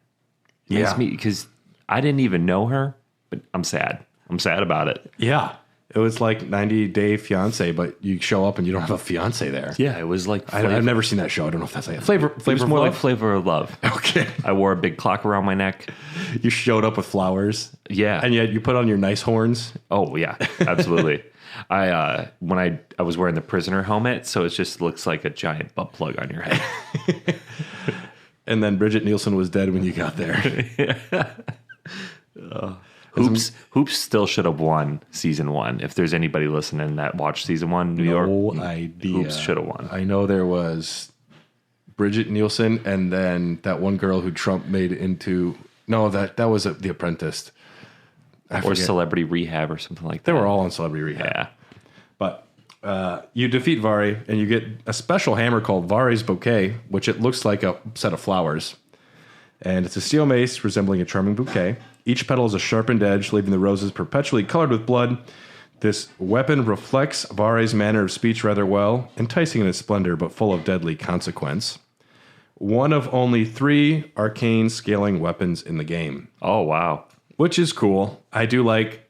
It makes me, because I didn't even know her, but I'm sad. I'm sad about it. Yeah. It was like 90 Day Fiance, but you show up and you don't have a fiance there. Yeah, it was like I've never seen that show. I don't know if that's like Flavor it was of more like Love? Flavor of Love. Okay. I wore a big clock around my neck. You showed up with flowers. Yeah. And yet you put on your nice horns. Oh, yeah, absolutely. When I was wearing the prisoner helmet, so it just looks like a giant butt plug on your head. And then Bridget Nielsen was dead when you got there. Hoops still should have won season 1. If there's anybody listening that watched season 1, New York, No idea. Hoops should have won. I know there was Bridget Nielsen and then that one girl who Trump made into... No, that was The Apprentice. Or Celebrity Rehab or something like that. They were all on Celebrity Rehab. Yeah. But you defeat Vari, and you get a special hammer called Vari's Bouquet, which it looks like a set of flowers. And it's a steel mace resembling a charming bouquet. Each petal is a sharpened edge, leaving the roses perpetually colored with blood. This weapon reflects Vari's manner of speech rather well, enticing in its splendor, but full of deadly consequence. One of only 3 arcane scaling weapons in the game. Oh, wow. Which is cool. I do like...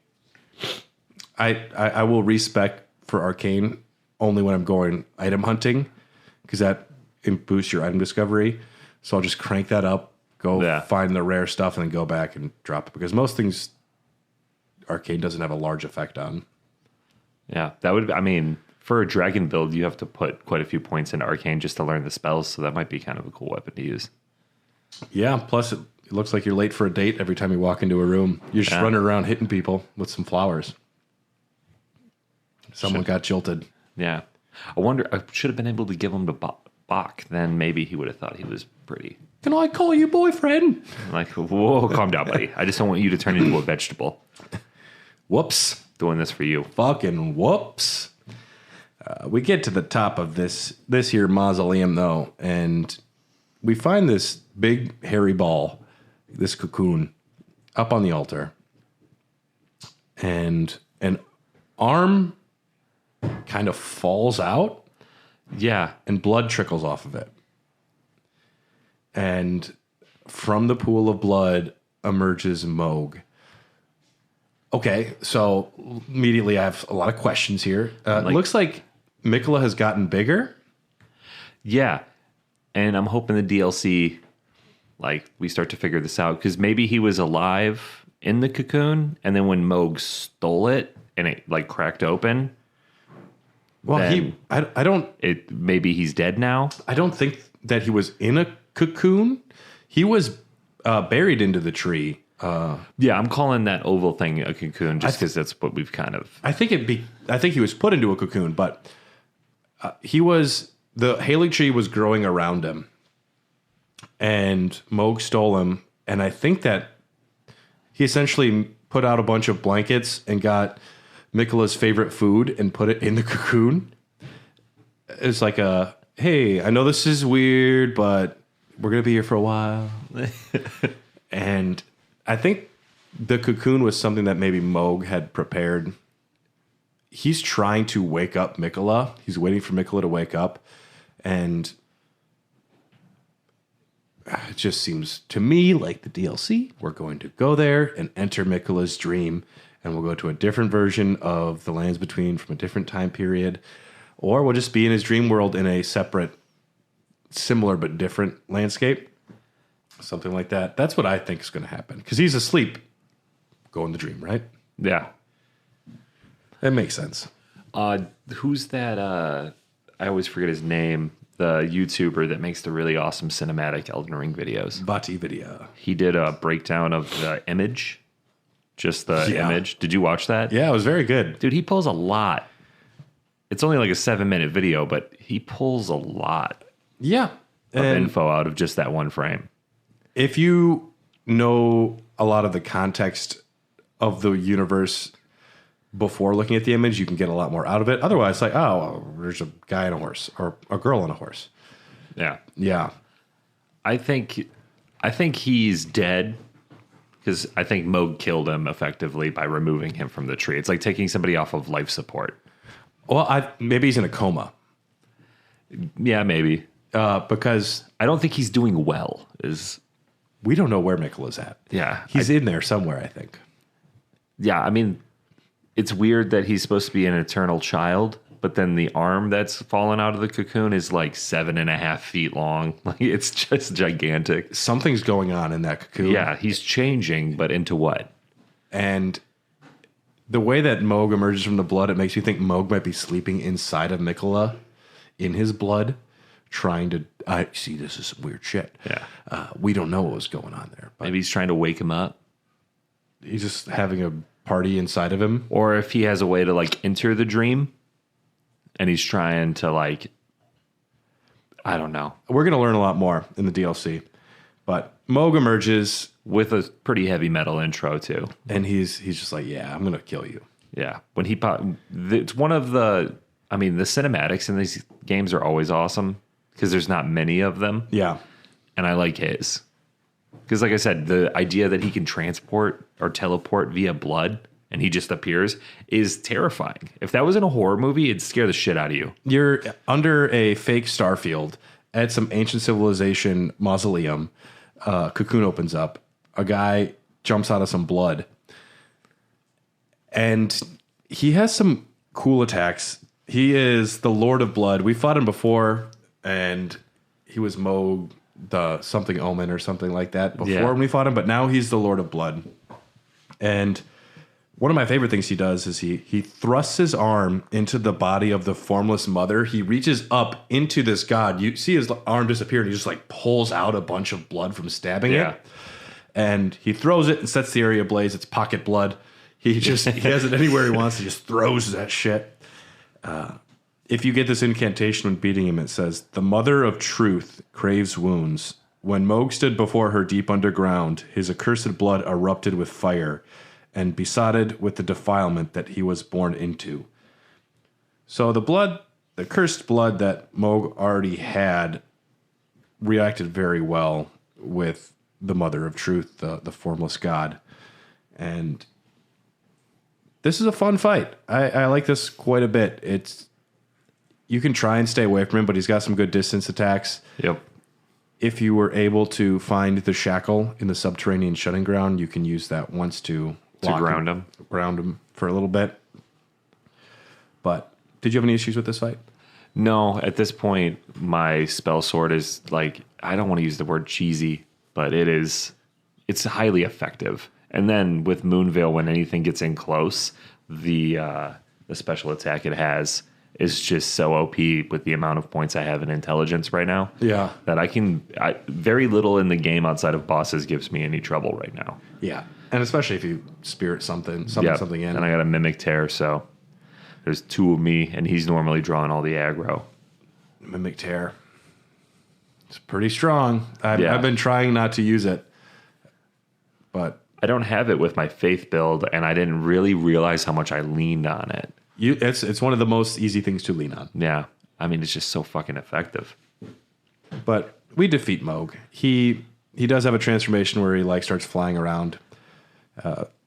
I will respec for arcane only when I'm going item hunting, because that boosts your item discovery. So I'll just crank that up. Go find the rare stuff and then go back and drop it. Because most things Arcane doesn't have a large effect on. Yeah, that would, I mean, for a dragon build, you have to put quite a few points into Arcane just to learn the spells. So that might be kind of a cool weapon to use. Yeah, plus it looks like you're late for a date every time you walk into a room. You're just running around hitting people with some flowers. Someone got jilted. Yeah. I wonder, I should have been able to give him to Bach. Then maybe he would have thought he was pretty. Can I call you boyfriend? Like, whoa, calm down, buddy. I just don't want you to turn into a vegetable. Whoops. Doing this for you. Fucking whoops. We get to the top of this here mausoleum, though, and we find this big hairy ball, this cocoon, up on the altar. And an arm kind of falls out. Yeah. And blood trickles off of it. And from the pool of blood emerges Mohg. Okay, so immediately I have a lot of questions here. It looks like Miquella has gotten bigger. Yeah, and I'm hoping the DLC, like, we start to figure this out. Because maybe he was alive in the cocoon, and then when Mohg stole it, and it, like, cracked open... Well, maybe he's dead now. I don't think that he was in a cocoon. He was buried into the tree. Yeah, I'm calling that oval thing a cocoon just because that's what we've kind of. I think he was put into a cocoon, but the Haley tree was growing around him, and Mohg stole him. And I think that he essentially put out a bunch of blankets and got Miquella's favorite food and put it in the cocoon. It's like hey, I know this is weird, but we're going to be here for a while. And I think the cocoon was something that maybe Mohg had prepared. He's trying to wake up Miquella. He's waiting for Miquella to wake up. And it just seems to me like the DLC. We're going to go there and enter Miquella's dream. And we'll go to a different version of the Lands Between from a different time period. Or we'll just be in his dream world in a separate, similar but different landscape. Something like that. That's what I think is going to happen. Because he's asleep. Go in the dream, right? Yeah. That makes sense. Who's that? I always forget his name. The YouTuber that makes the really awesome cinematic Elden Ring videos. Bati Video. He did a breakdown of the image. Just the image. Did you watch that? Yeah, it was very good. Dude, he pulls a lot. It's only like a 7-minute video, but he pulls a lot of info out of just that one frame. If you know a lot of the context of the universe before looking at the image, you can get a lot more out of it. Otherwise, it's like, oh, there's a guy on a horse or a girl on a horse. Yeah. Yeah. I think he's dead. Because I think Mohg killed him effectively by removing him from the tree. It's like taking somebody off of life support. Well, maybe he's in a coma. Yeah, maybe. Because I don't think he's doing well. We don't know where Miquella's at. Yeah. He's in there somewhere, I think. Yeah, I mean, it's weird that he's supposed to be an eternal child, but then the arm that's fallen out of the cocoon is like 7.5 feet long. Like, it's just gigantic. Something's going on in that cocoon. Yeah, he's changing, but into what? And the way that Mohg emerges from the blood, it makes you think Mohg might be sleeping inside of Mikola in his blood, trying to. I see. This is some weird shit. Yeah. We don't know what was going on there. But Maybe he's trying to wake him up. he's just having a party inside of him. Or if he has a way to like enter the dream and he's trying to like, I don't know. We're going to learn a lot more in the DLC. But Mohg emerges With a pretty heavy metal intro too. and he's just like, yeah, I'm going to kill you. Yeah. When he it's one of the, I mean, the cinematics in these games are always awesome because there's not many of them. Yeah. And I like his. Because like I said, the idea that he can transport or teleport via blood and he just appears is terrifying. If that was in a horror movie, it'd scare the shit out of you. You're under a fake starfield at some ancient civilization mausoleum. Cocoon opens up. A guy jumps out of some blood. And he has some cool attacks. He is the Lord of Blood. We fought him before, and he was Mohg, the something omen or something like that before when we fought him, but now he's the Lord of Blood. And one of my favorite things he does is he thrusts his arm into the body of the formless mother. He reaches up into this god. You see his arm disappear, and he just like pulls out a bunch of blood from stabbing it. And he throws it and sets the area ablaze. It's pocket blood. He has it anywhere he wants. He just throws that shit. If you get this incantation when beating him, it says, "The Mother of Truth craves wounds. When Mohg stood before her deep underground, his accursed blood erupted with fire and besotted with the defilement that he was born into." So the cursed blood that Mohg already had reacted very well with the Mother of Truth, the formless god. And this is a fun fight. I like this quite a bit. You can try and stay away from him, but he's got some good distance attacks. Yep. If you were able to find the shackle in the subterranean shutting ground, you can use that once to ground him. Ground him for a little bit. But did you have any issues with this fight? No, at this point, my spell sword is like, I don't want to use the word cheesy, but it's highly effective. And then with Moonveil, when anything gets in close, the special attack it has is just so OP with the amount of points I have in intelligence right now. Yeah. That very little in the game outside of bosses gives me any trouble right now. Yeah. And especially if you spirit something in. And I got a Mimic Tear, so there's two of me, and he's normally drawing all the aggro. Mimic Tear. It's pretty strong. I've been trying not to use it, but I don't have it with my Faith build, and I didn't really realize how much I leaned on it. It's one of the most easy things to lean on. Yeah. I mean, it's just so fucking effective. But we defeat Mohg. He does have a transformation where he starts flying around.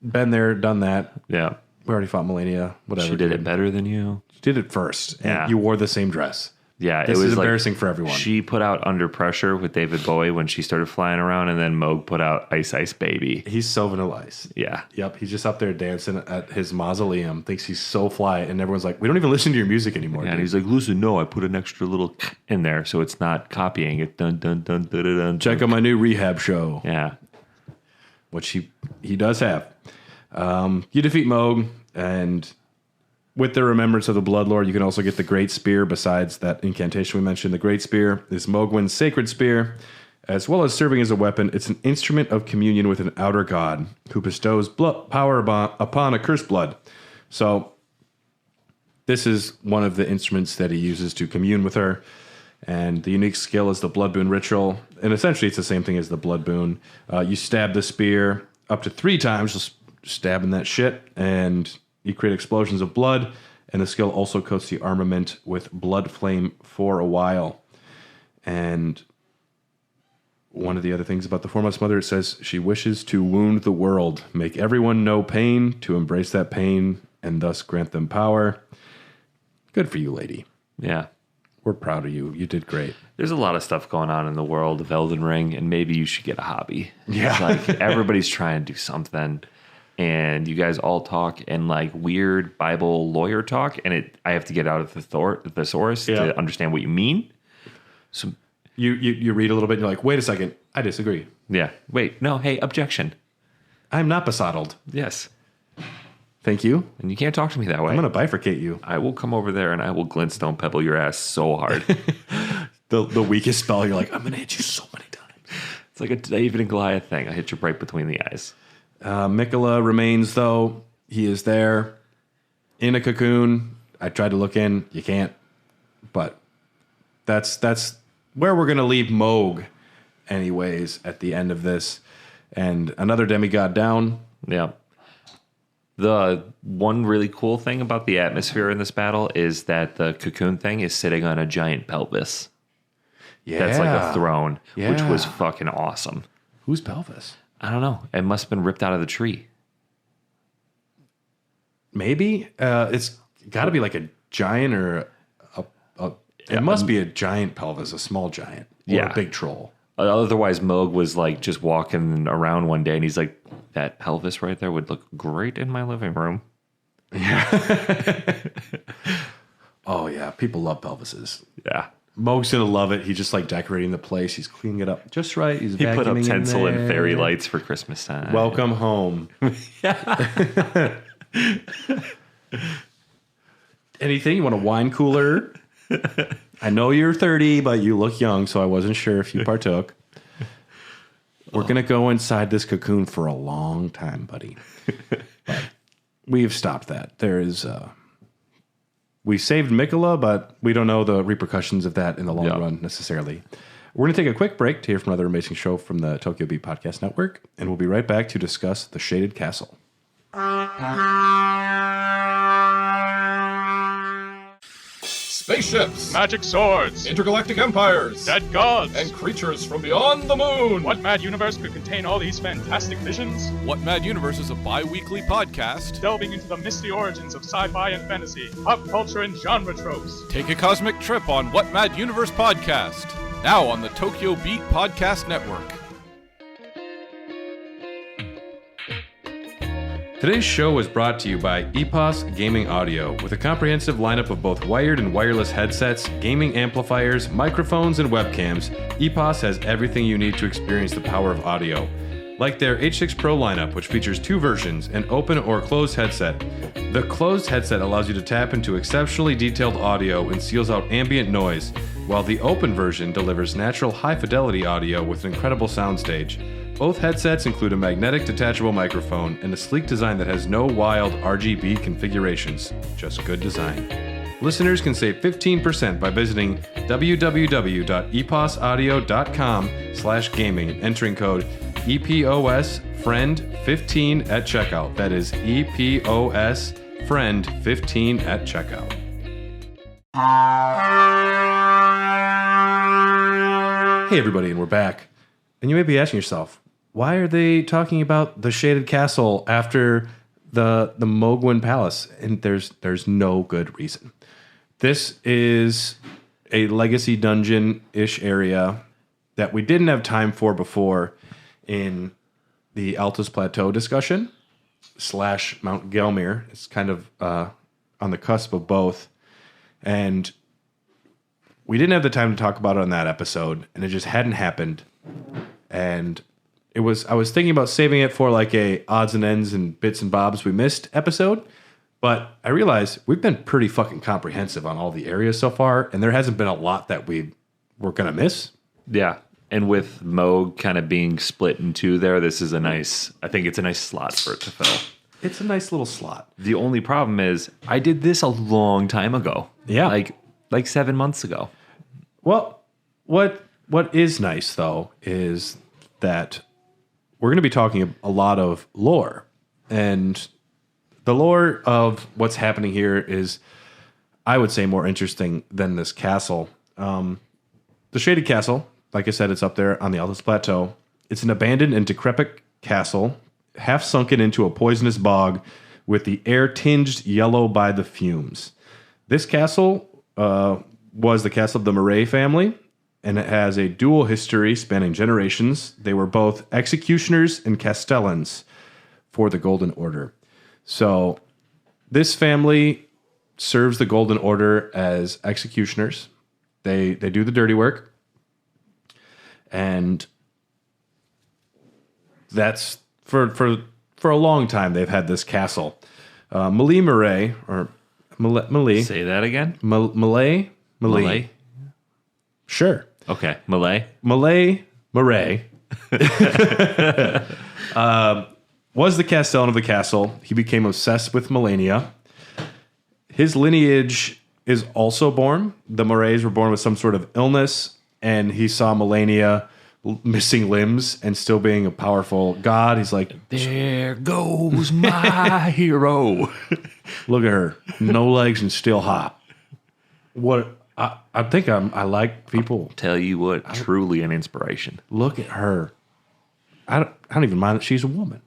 Been there, done that. Yeah. We already fought Melania. Whatever. She did it better than you. She did it first. And Yeah. you wore the same dress. Yeah, This it was is embarrassing for everyone. She put out Under Pressure with David Bowie when she started flying around, and then Mohg put out Ice Ice Baby. He's so Vanilla Ice. Yeah. Yep. He's just up there dancing at his mausoleum. Thinks he's so fly, and everyone's like, "We don't even listen to your music anymore." And dude." he's like, listen, no, I put an extra little in there, so it's not copying it. Dun, dun, dun, dun, dun, dun. Check out my new rehab show, Yeah. which he does have. You defeat Mohg, and with the remembrance of the Bloodlord, you can also get the Great Spear. Besides that incantation we mentioned, the Great Spear is Mohgwyn's sacred spear. As well as serving as a weapon, it's an instrument of communion with an outer god who bestows power upon a cursed blood. So this is one of the instruments that he uses to commune with her. And the unique skill is the Blood Boon Ritual. And essentially it's the same thing as the Blood Boon. You stab the spear up to 3 times, just stabbing that shit, and you create explosions of blood. And the skill also coats the armament with blood flame for a while. And one of the other things about the Formless Mother, it says she wishes to wound the world, make everyone know pain, to embrace that pain, and thus grant them power. Good for you, lady. Yeah. We're proud of you. You did great. There's a lot of stuff going on in the world of Elden Ring, and maybe you should get a hobby. Yeah. It's like everybody's trying to do something, and you guys all talk in like weird Bible lawyer talk, and I have to get out of the thesaurus to understand what you mean. So you read a little bit and you're like, wait a second, I disagree. yeah. Wait, no, hey, objection. I'm not besoddled. Yes. Thank you. And you can't talk to me that way. I'm going to bifurcate you. I will come over there and I will glintstone pebble your ass so hard. The weakest spell, you're like, I'm going to hit you so many times. It's like a David and Goliath thing. I hit you right between the eyes. Mikola remains, though. He is there in a cocoon. I tried to look in. You can't. But that's where we're going to leave Mohg anyways at the end of this. And another demigod down. Yeah. The one really cool thing about the atmosphere in this battle is that the cocoon thing is sitting on a giant pelvis. Yeah. That's like a throne, Yeah. which was fucking awesome. Whose pelvis? I don't know. It must have been ripped out of the tree. Maybe. It's got to be like a giant or it must be a giant pelvis, a small giant. Or a big troll. Otherwise, Mohg was like just walking around one day and he's like, that pelvis right there would look great in my living room. Yeah. Oh, yeah. People love pelvises. Yeah. Mohg's going to love it. He's just like decorating the place. He's cleaning it up just right. He put up tinsel and fairy lights for Christmas time. Welcome home. Anything? You want a wine cooler? I know you're 30, but you look young, so I wasn't sure if you partook. We're going to go inside this cocoon for a long time, buddy. But we've stopped that. There is... we saved Mikola, but we don't know the repercussions of that in the long run necessarily. We're going to take a quick break to hear from another amazing show from the Tokyo Beat Podcast Network, and we'll be right back to discuss the Shaded Castle. Spaceships, magic swords, intergalactic empires, dead gods, and creatures from beyond the moon. What mad universe could contain all these fantastic visions? What Mad Universe is a bi-weekly podcast Delving into the misty origins of sci-fi and fantasy, pop culture and genre tropes. Take a cosmic trip on What Mad Universe podcast, now on the Tokyo Beat Podcast Network. Today's show is brought to you by EPOS Gaming Audio, with a comprehensive lineup of both wired and wireless headsets, gaming amplifiers, microphones, and webcams. EPOS has everything you need to experience the power of audio. Like their H6 Pro lineup, which features two versions, an open or closed headset. The closed headset allows you to tap into exceptionally detailed audio and seals out ambient noise, while the open version delivers natural high-fidelity audio with an incredible soundstage. Both headsets include a magnetic detachable microphone and a sleek design that has no wild RGB configurations, just good design. Listeners can save 15% by visiting www.eposaudio.com/gaming, entering code EPOSFRIEND15 at checkout. That is EPOSFRIEND15 at checkout. Hey everybody, and we're back. And you may be asking yourself, why are they talking about the Shaded Castle after the Mohgwyn Palace? And there's no good reason. This is a legacy dungeon-ish area that we didn't have time for before in the Altus Plateau discussion / Mount Gelmir. It's kind of on the cusp of both. And we didn't have the time to talk about it on that episode, and it just hadn't happened. And I was thinking about saving it for like a odds and ends and bits and bobs we missed episode, but I realized we've been pretty fucking comprehensive on all the areas so far, and there hasn't been a lot that we're gonna miss. Yeah. And with Mohg kind of being split in two there, I think it's a nice slot for it to fill. It's a nice little slot. The only problem is I did this a long time ago. Yeah. Like 7 months ago. Well, what is nice though is that we're going to be talking a lot of lore, and the lore of what's happening here is, I would say, more interesting than this castle. The Shaded Castle, like I said, it's up there on the Altus Plateau. It's an abandoned and decrepit castle, half sunken into a poisonous bog, with the air tinged yellow by the fumes. This castle was the castle of the Murray family, and it has a dual history spanning generations. They were both executioners and castellans for the Golden Order. So this family serves the Golden Order as executioners. They do the dirty work. And that's for a long time they've had this castle. Malay Murray, or Malay. Say that again. Malay? Malay? Sure. Okay. Malay? Malay Murray was the castellan of the castle. He became obsessed with Melania. His lineage is also born. The Murrays were born with some sort of illness, and he saw Melania missing limbs and still being a powerful god. He's like, there goes my hero. look at her, no legs and still hot. What? I think I like people. Tell you what, truly an inspiration. Look at her. I don't even mind that she's a woman.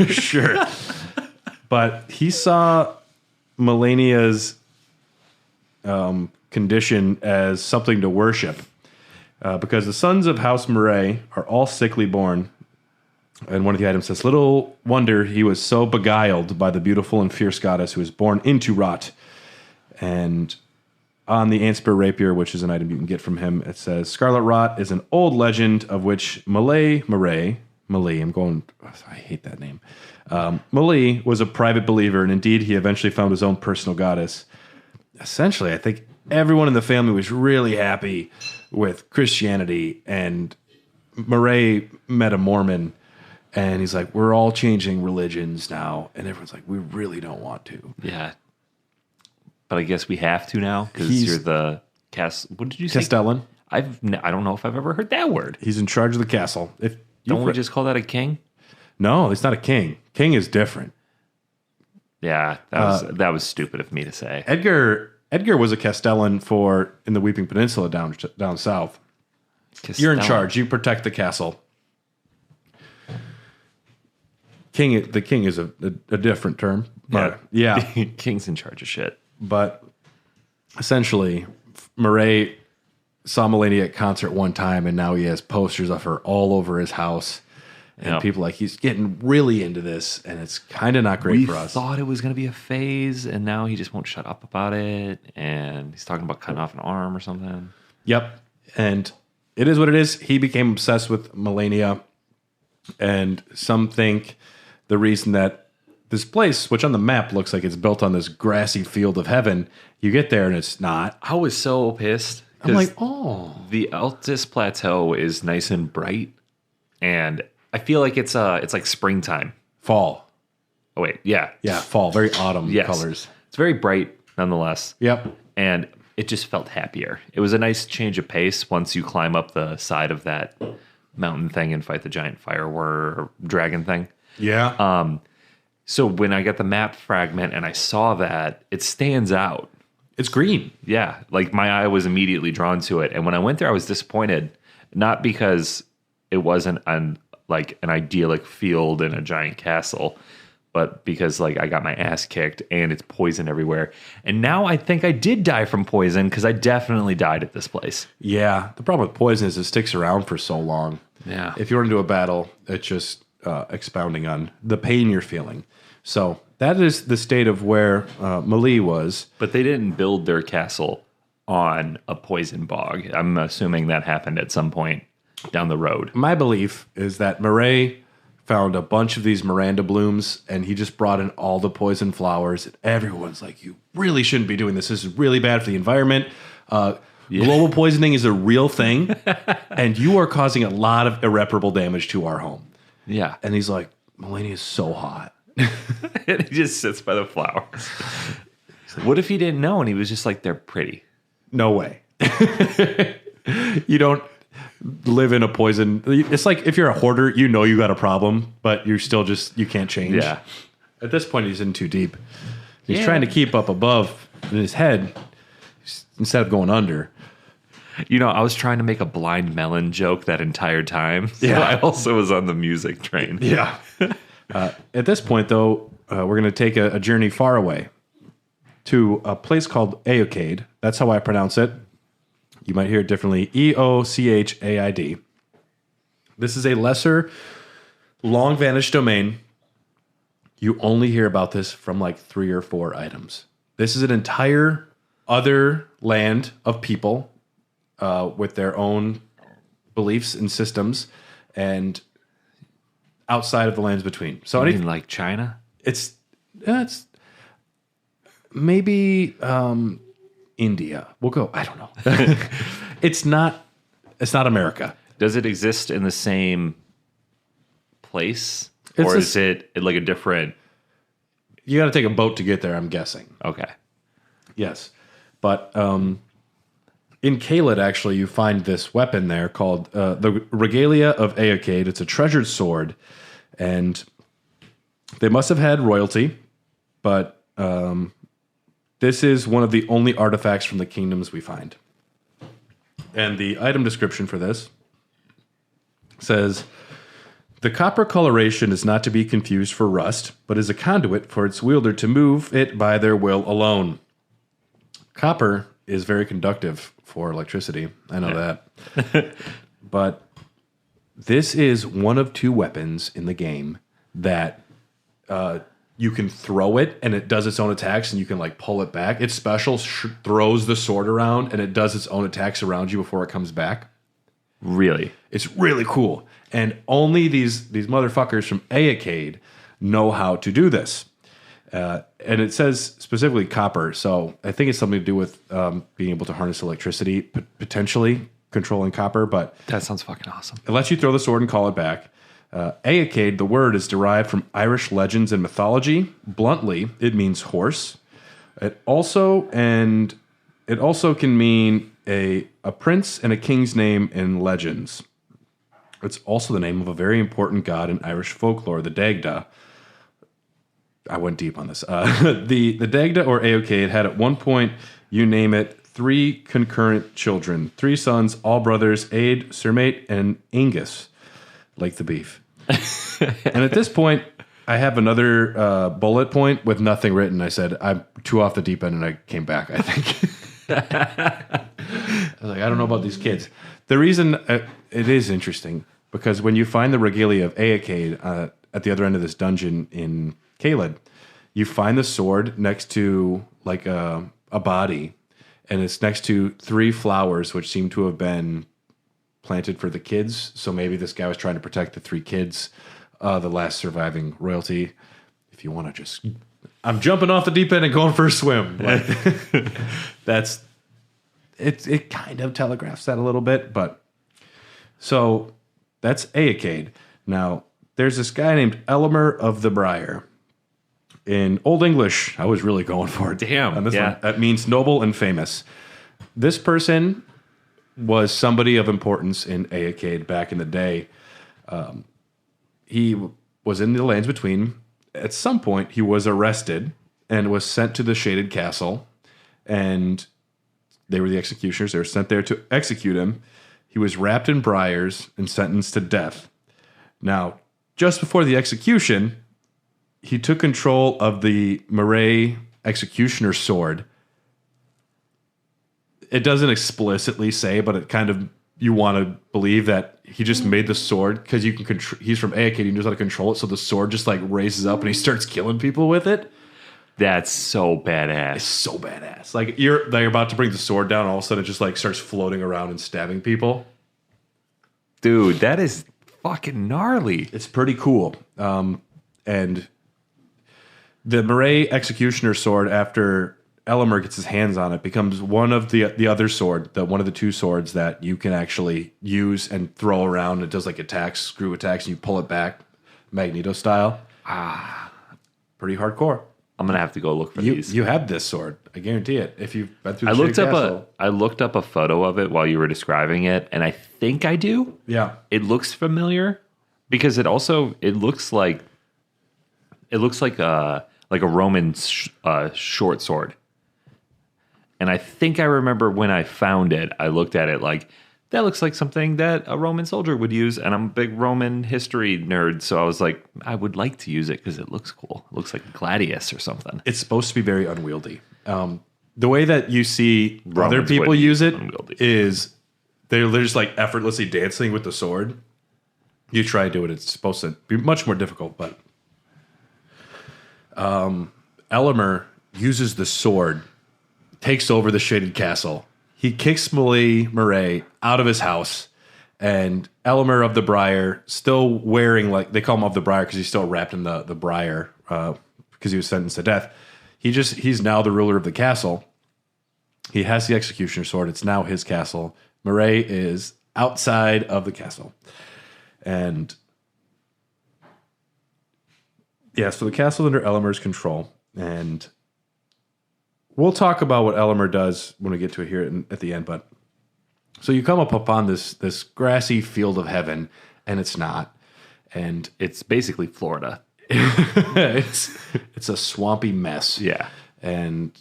Sure. But he saw Melania's condition as something to worship. Because the sons of House Murray are all sickly born. And one of the items says, little wonder he was so beguiled by the beautiful and fierce goddess who was born into rot. And on the Antspur rapier, which is an item you can get from him, it says, Scarlet Rot is an old legend of which Malay, I hate that name. Malay was a private believer, and indeed he eventually found his own personal goddess. Essentially, I think everyone in the family was really happy with Christianity, and Murray met a Mormon, and he's like, we're all changing religions now, and everyone's like, we really don't want to. Yeah. But I guess we have to now because you're the what did you say? Castellan. I don't know if I've ever heard that word. He's in charge of the castle. Don't we just call that a king? No, it's not a king. King is different. Yeah, that was stupid of me to say. Edgar was a Castellan in the Weeping Peninsula down south. Castellan. You're in charge. You protect the castle. The king is a different term. But yeah. King's in charge of shit. But essentially, Murray saw Melania at concert one time, and now he has posters of her all over his house. And people are like, he's getting really into this, and it's kind of not great for us. We thought it was going to be a phase, and now he just won't shut up about it. And he's talking about cutting off an arm or something. Yep. And it is what it is. He became obsessed with Melania, and some think the reason that this place, which on the map looks like it's built on this grassy field of heaven, you get there and it's not. I was so pissed. I'm like, oh. The Altus Plateau is nice and bright, and I feel like it's like springtime. Fall. Oh, wait. Yeah. Yeah, fall. Very autumn colors. It's very bright nonetheless. Yep. And it just felt happier. It was a nice change of pace once you climb up the side of that mountain thing and fight the giant fire or dragon thing. Yeah. So when I got the map fragment and I saw that, it stands out. It's green. Yeah. Like my eye was immediately drawn to it. And when I went there, I was disappointed. Not because it wasn't an idyllic field in a giant castle, but because like I got my ass kicked and it's poison everywhere. And now I think I did die from poison because I definitely died at this place. Yeah. The problem with poison is it sticks around for so long. Yeah. If you run into a battle, it's just expounding on the pain you're feeling. So that is the state of where Malay was. But they didn't build their castle on a poison bog. I'm assuming that happened at some point down the road. My belief is that Murray found a bunch of these Miranda blooms, and he just brought in all the poison flowers. And everyone's like, you really shouldn't be doing this. This is really bad for the environment. Global poisoning is a real thing, and you are causing a lot of irreparable damage to our home. Yeah. And he's like, Melania is so hot. And he just sits by the flowers. What if he didn't know and he was just like, they're pretty? No way. You don't live in a poison. It's like if you're a hoarder, you know you got a problem, but you're still you can't change. Yeah. At this point, he's in too deep. He's trying to keep up above in his head instead of going under. You know, I was trying to make a blind melon joke that entire time. So Yeah. I also was on the music train. Yeah. At this point, though, we're going to take a journey far away to a place called Eochaid. That's how I pronounce it. You might hear it differently. Eochaid. This is a lesser, long vanished domain. You only hear about this from like 3 or 4 items. This is an entire other land of people with their own beliefs and systems. And outside of the lands between. So You mean like China? it's maybe India. We'll go. I don't know. It's not America. Does it exist in the same place? It's Or a- is it like a different... You got to take a boat to get there, I'm guessing. Okay. Yes. But in Caelid, actually, you find this weapon there called the Regalia of Aeocade. It's a treasured sword, and they must have had royalty, but this is one of the only artifacts from the kingdoms we find. And the item description for this says, the copper coloration is not to be confused for rust, but is a conduit for its wielder to move it by their will alone. Copper is very conductive for electricity. I know that. But this is one of two weapons in the game that you can throw it and it does its own attacks and you can like pull it back. It's special, throws the sword around and it does its own attacks around you before it comes back. Really? It's really cool. And only these motherfuckers from Aeocade know how to do this. And it says specifically copper, so I think it's something to do with being able to harness electricity, potentially controlling copper, but That sounds fucking awesome. it lets you throw the sword and call it back. Aeocade, the word, is derived from Irish legends and mythology. Bluntly, it means horse. It also can mean a prince and a king's name in legends. It's also the name of a very important god in Irish folklore, the Dagda. I went deep on this. The Dagda or Aeocade had at one point, you name it, 3 concurrent children, 3 sons, all brothers, Aed, Surmate, and Angus, like the beef. And at this point, I have another bullet point with nothing written. I said, I'm too off the deep end, and I came back, I think. I was like, I don't know about these kids. The reason it is interesting, because when you find the Regalia of Aeocade at the other end of this dungeon in Caelid, you find the sword next to like a body, and it's next to 3 flowers, which seem to have been planted for the kids. So maybe this guy was trying to protect the 3 kids, the last surviving royalty. If you want to just... I'm jumping off the deep end and going for a swim. Like, that's... It kind of telegraphs that a little bit, but... So, that's Aeocade. Now, there's this guy named Elemer of the Briar. In Old English, I was really going for it. Damn, On this yeah. one, that means noble and famous. This person was somebody of importance in Aeocade back in the day. He was in the lands between. At some point, he was arrested and was sent to the Shaded Castle, and they were the executioners. They were sent there to execute him. He was wrapped in briars and sentenced to death. Now, just before the execution, he took control of the Murray executioner sword. It doesn't explicitly say, but it kind of, you want to believe that he just made the sword because you can he's from Aeocade, he knows how to control it, so the sword just like raises up and he starts killing people with it. That's so badass. It's so badass. Like you're about to bring the sword down, all of a sudden it just like starts floating around and stabbing people. Dude, that is fucking gnarly. It's pretty cool. And the Murray executioner sword, after Elemer gets his hands on it, becomes one of the other sword, one of the 2 swords that you can actually use and throw around. It does like attacks, screw attacks, and you pull it back, Magneto style. Pretty hardcore. I'm gonna have to go look for these. You have this sword, I guarantee it. If you've been through the I looked up a photo of it while you were describing it, and I think I do. Yeah. It looks familiar because it looks like a Roman short sword. And I think I remember when I found it, I looked at it like, that looks like something that a Roman soldier would use. And I'm a big Roman history nerd. So I was like, I would like to use it because it looks cool. It looks like a gladius or something. It's supposed to be very unwieldy. The way that you see Romans other people would be use it unwieldy. is they're just like effortlessly dancing with the sword. You try to do it, it's supposed to be much more difficult, but Elemer uses the sword, takes over the Shaded Castle. He kicks Murray out of his house and Elmer of the Briar, still wearing, like, they call him of the Briar because he's still wrapped in the briar because he was sentenced to death. He's now the ruler of the castle. He has the executioner sword. It's now his castle. Murray is outside of the castle. And yeah, so the castle is under Elmer's control. And we'll talk about what Elmer does when we get to it here at the end. But so you come up upon this grassy field of heaven, and it's not. And It's basically Florida. it's a swampy mess. Yeah. And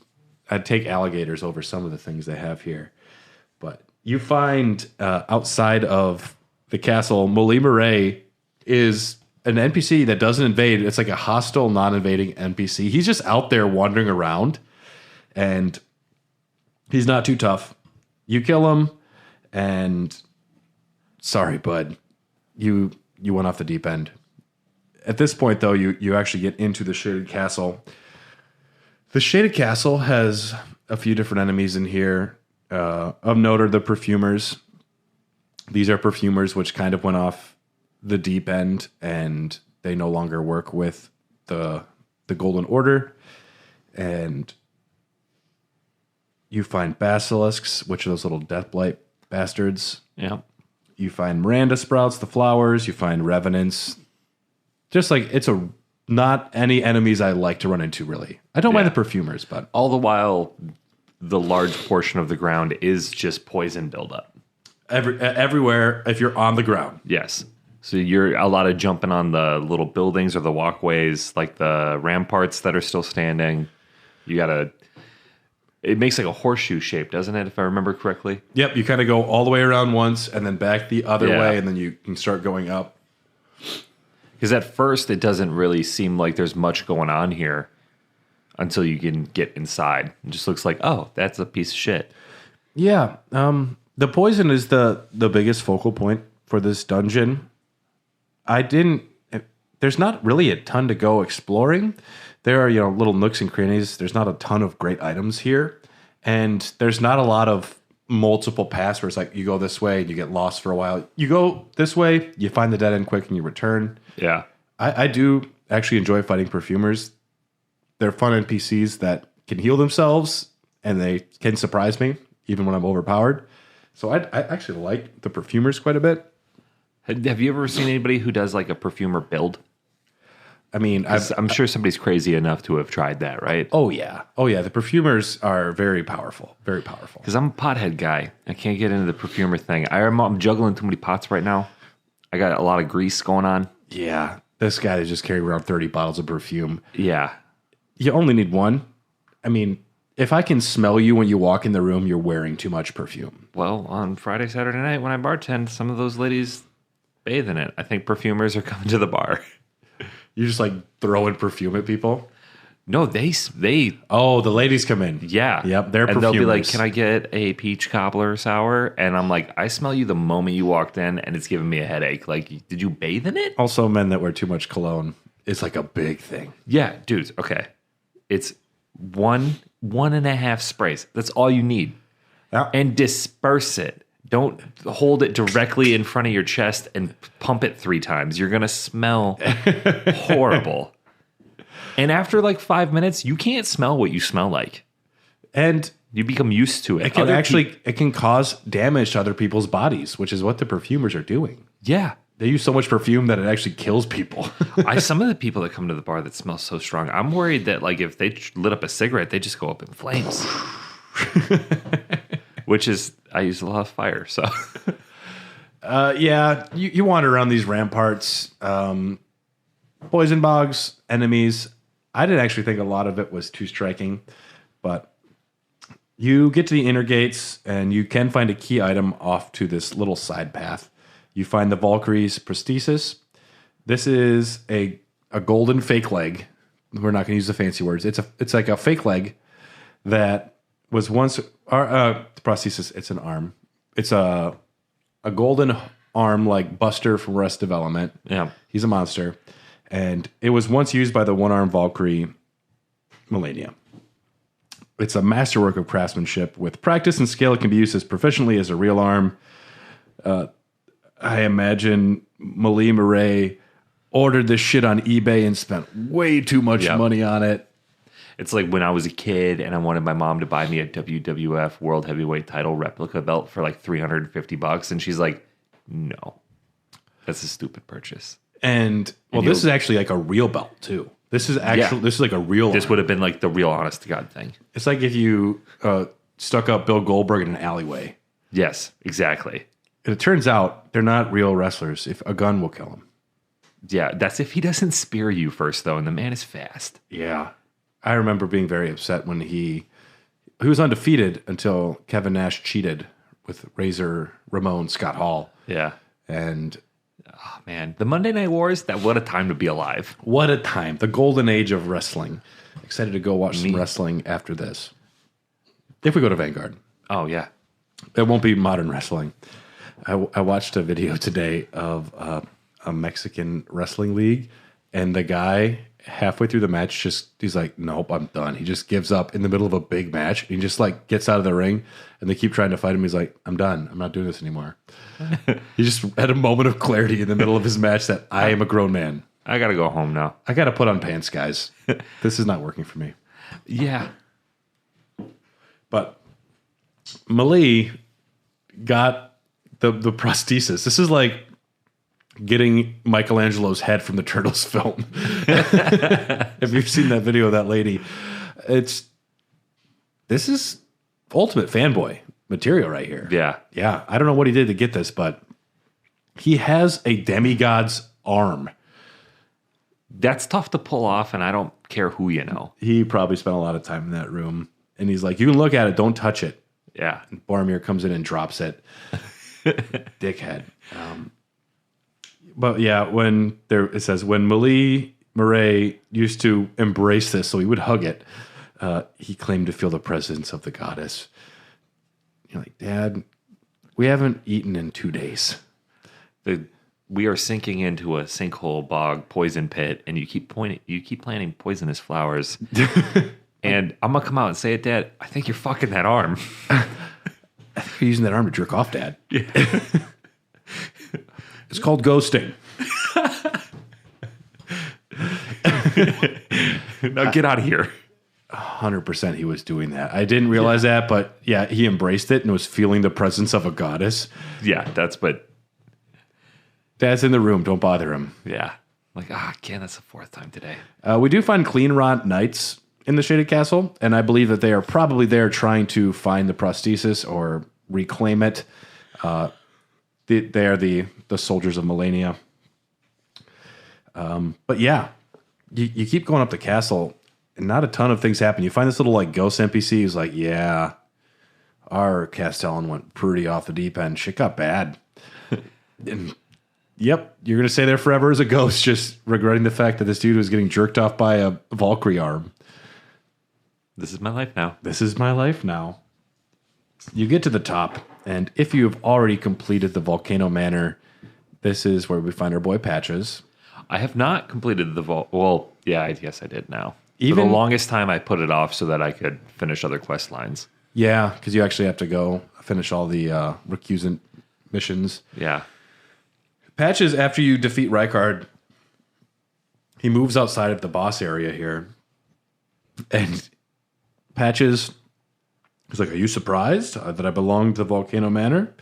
I'd take alligators over some of the things they have here. But you find outside of the castle, Molly Murray is an NPC that doesn't invade. It's like a hostile, non-invading NPC. He's just out there wandering around, and he's not too tough. You kill him, and sorry, bud, you went off the deep end. At this point, though, you actually get into the Shaded Castle. The Shaded Castle has a few different enemies in here. Of note are the perfumers. These are perfumers which kind of went off the deep end, and they no longer work with the Golden Order. And you find basilisks, which are those little deathblight bastards. Yeah. You find Miranda sprouts, the flowers. You find revenants. Just like, it's not any enemies I like to run into, really. I don't mind the perfumers, but All the while, the large portion of the ground is just poison buildup. everywhere if you're on the ground. Yes. So you're a lot of jumping on the little buildings or the walkways, like the ramparts that are still standing. You gotta. It makes like a horseshoe shape, doesn't it? If I remember correctly. Yep, you kind of go all the way around once and then back the other Yeah. way, and then you can start going up. Because at first, it doesn't really seem like there's much going on here until you can get inside. It just looks like, oh, that's a piece of shit. Yeah, the poison is the biggest focal point for this dungeon. There's not really a ton to go exploring. There are, little nooks and crannies. There's not a ton of great items here. And there's not a lot of multiple paths where it's like you go this way and you get lost for a while. You go this way, you find the dead end quick and you return. Yeah. I do actually enjoy fighting perfumers. They're fun NPCs that can heal themselves and they can surprise me even when I'm overpowered. So I actually like the perfumers quite a bit. Have you ever seen anybody who does like a perfumer build? I mean, I'm sure somebody's crazy enough to have tried that, right? Oh yeah. The perfumers are very powerful. Very powerful. Because I'm a pothead guy. I can't get into the perfumer thing. I'm juggling too many pots right now. I got a lot of grease going on. Yeah. This guy is just carrying around 30 bottles of perfume. Yeah. You only need one. I mean, if I can smell you when you walk in the room, you're wearing too much perfume. Well, on Friday, Saturday night when I bartend, some of those ladies bathe in it. I think perfumers are coming to the bar. You just like throwing perfume at people? No, they. Oh, the ladies come in. Yeah. Yep, they're and they'll be like, perfumers. "Can I get a peach cobbler sour?" And I'm like, "I smell you the moment you walked in, and it's giving me a headache. Like, did you bathe in it?" Also, men that wear too much cologne is like a big thing. Yeah, dudes. Okay, it's 1.5 sprays. That's all you need, and disperse it. Don't hold it directly in front of your chest and pump it 3 times. You're gonna smell horrible. And after like 5 minutes, you can't smell what you smell like. And You become used to it. it can it can cause damage to other people's bodies, which is what the perfumers are doing. Yeah. They use so much perfume that it actually kills people. Some of the people that come to the bar that smell so strong, I'm worried that like if they lit up a cigarette, they just go up in flames. Which is, I use a lot of fire, so. Yeah, you wander around these ramparts, poison bogs, enemies. I didn't actually think a lot of it was too striking, but you get to the inner gates and you can find a key item off to this little side path. You find the Valkyrie's prosthesis. This is a golden fake leg. We're not going to use the fancy words. It's like a fake leg that was once the prosthesis. It's an arm. It's a golden arm like Buster from Arrested Development. Yeah. He's a monster. And it was once used by the one-armed Valkyrie Melania. It's a masterwork of craftsmanship. With practice and skill, it can be used as proficiently as a real arm. I imagine Malie Murray ordered this shit on eBay and spent way too much money on it. It's like when I was a kid and I wanted my mom to buy me a WWF World Heavyweight Title replica belt for like $350, and she's like, "No, that's a stupid purchase." And this is actually like a real belt too. This is like a real. This would have been like the real honest to God thing. It's like if you stuck up Bill Goldberg in an alleyway. Yes, exactly. And it turns out they're not real wrestlers. If a gun will kill him. Yeah, that's if he doesn't spear you first, though, and the man is fast. Yeah. I remember being very upset when he was undefeated until Kevin Nash cheated with Razor Ramon Scott Hall. Yeah. And oh, man, the Monday Night Wars, what a time to be alive. What a time. The golden age of wrestling. Excited to go watch some wrestling after this. If we go to Vanguard. Oh, yeah. It won't be modern wrestling. I watched a video today of a Mexican wrestling league, and the guy halfway through the match he's like, nope, I'm done. He just gives up in the middle of a big match. He just like gets out of the ring, and they keep trying to fight him. He's like, I'm done. I'm not doing this anymore. He just had a moment of clarity in the middle of his match that I am a grown man. I got to go home now. I got to put on pants, guys. This is not working for me. Yeah. But Malie got the prosthesis. This is like getting Michelangelo's head from the Turtles film. If you've seen that video of that lady, this is ultimate fanboy material right here. Yeah. Yeah. I don't know what he did to get this, but he has a demigod's arm. That's tough to pull off, and I don't care who you know. He probably spent a lot of time in that room. And he's like, you can look at it, don't touch it. Yeah. And Boromir comes in and drops it. Dickhead. But yeah, it says when Malie Murray used to embrace this, so he would hug it, he claimed to feel the presence of the goddess. You're like, Dad, we haven't eaten in 2 days. We are sinking into a sinkhole, bog, poison pit, and you keep planting poisonous flowers. And I'm gonna come out and say it, Dad. I think you're fucking that arm. I think you're using that arm to jerk off, Dad. Yeah. It's called ghosting. Now get out of here. 100% he was doing that. I didn't realize that, but yeah, he embraced it and was feeling the presence of a goddess. Yeah, Dad's in the room. Don't bother him. Yeah. Like, again, that's the 4th time today. We do find clean rot knights in the Shaded Castle, and I believe that they are probably there trying to find the prosthesis or reclaim it. They are the soldiers of Melania. But yeah, you keep going up the castle, and not a ton of things happen. You find this little like ghost NPC who's like, yeah, our castellan went pretty off the deep end. Shit got bad. And yep, you're going to stay there forever as a ghost, just regretting the fact that this dude was getting jerked off by a Valkyrie arm. This is my life now. This is my life now. You get to the top, and if you have already completed the Volcano Manor, this is where we find our boy Patches. I have not completed the Well, yeah, I guess I did now. For Even the longest time, I put it off so that I could finish other quest lines. Yeah, because you actually have to go finish all the recusant missions. Yeah. Patches, after you defeat Rykard, he moves outside of the boss area here. And Patches is like, are you surprised that I belong to Volcano Manor?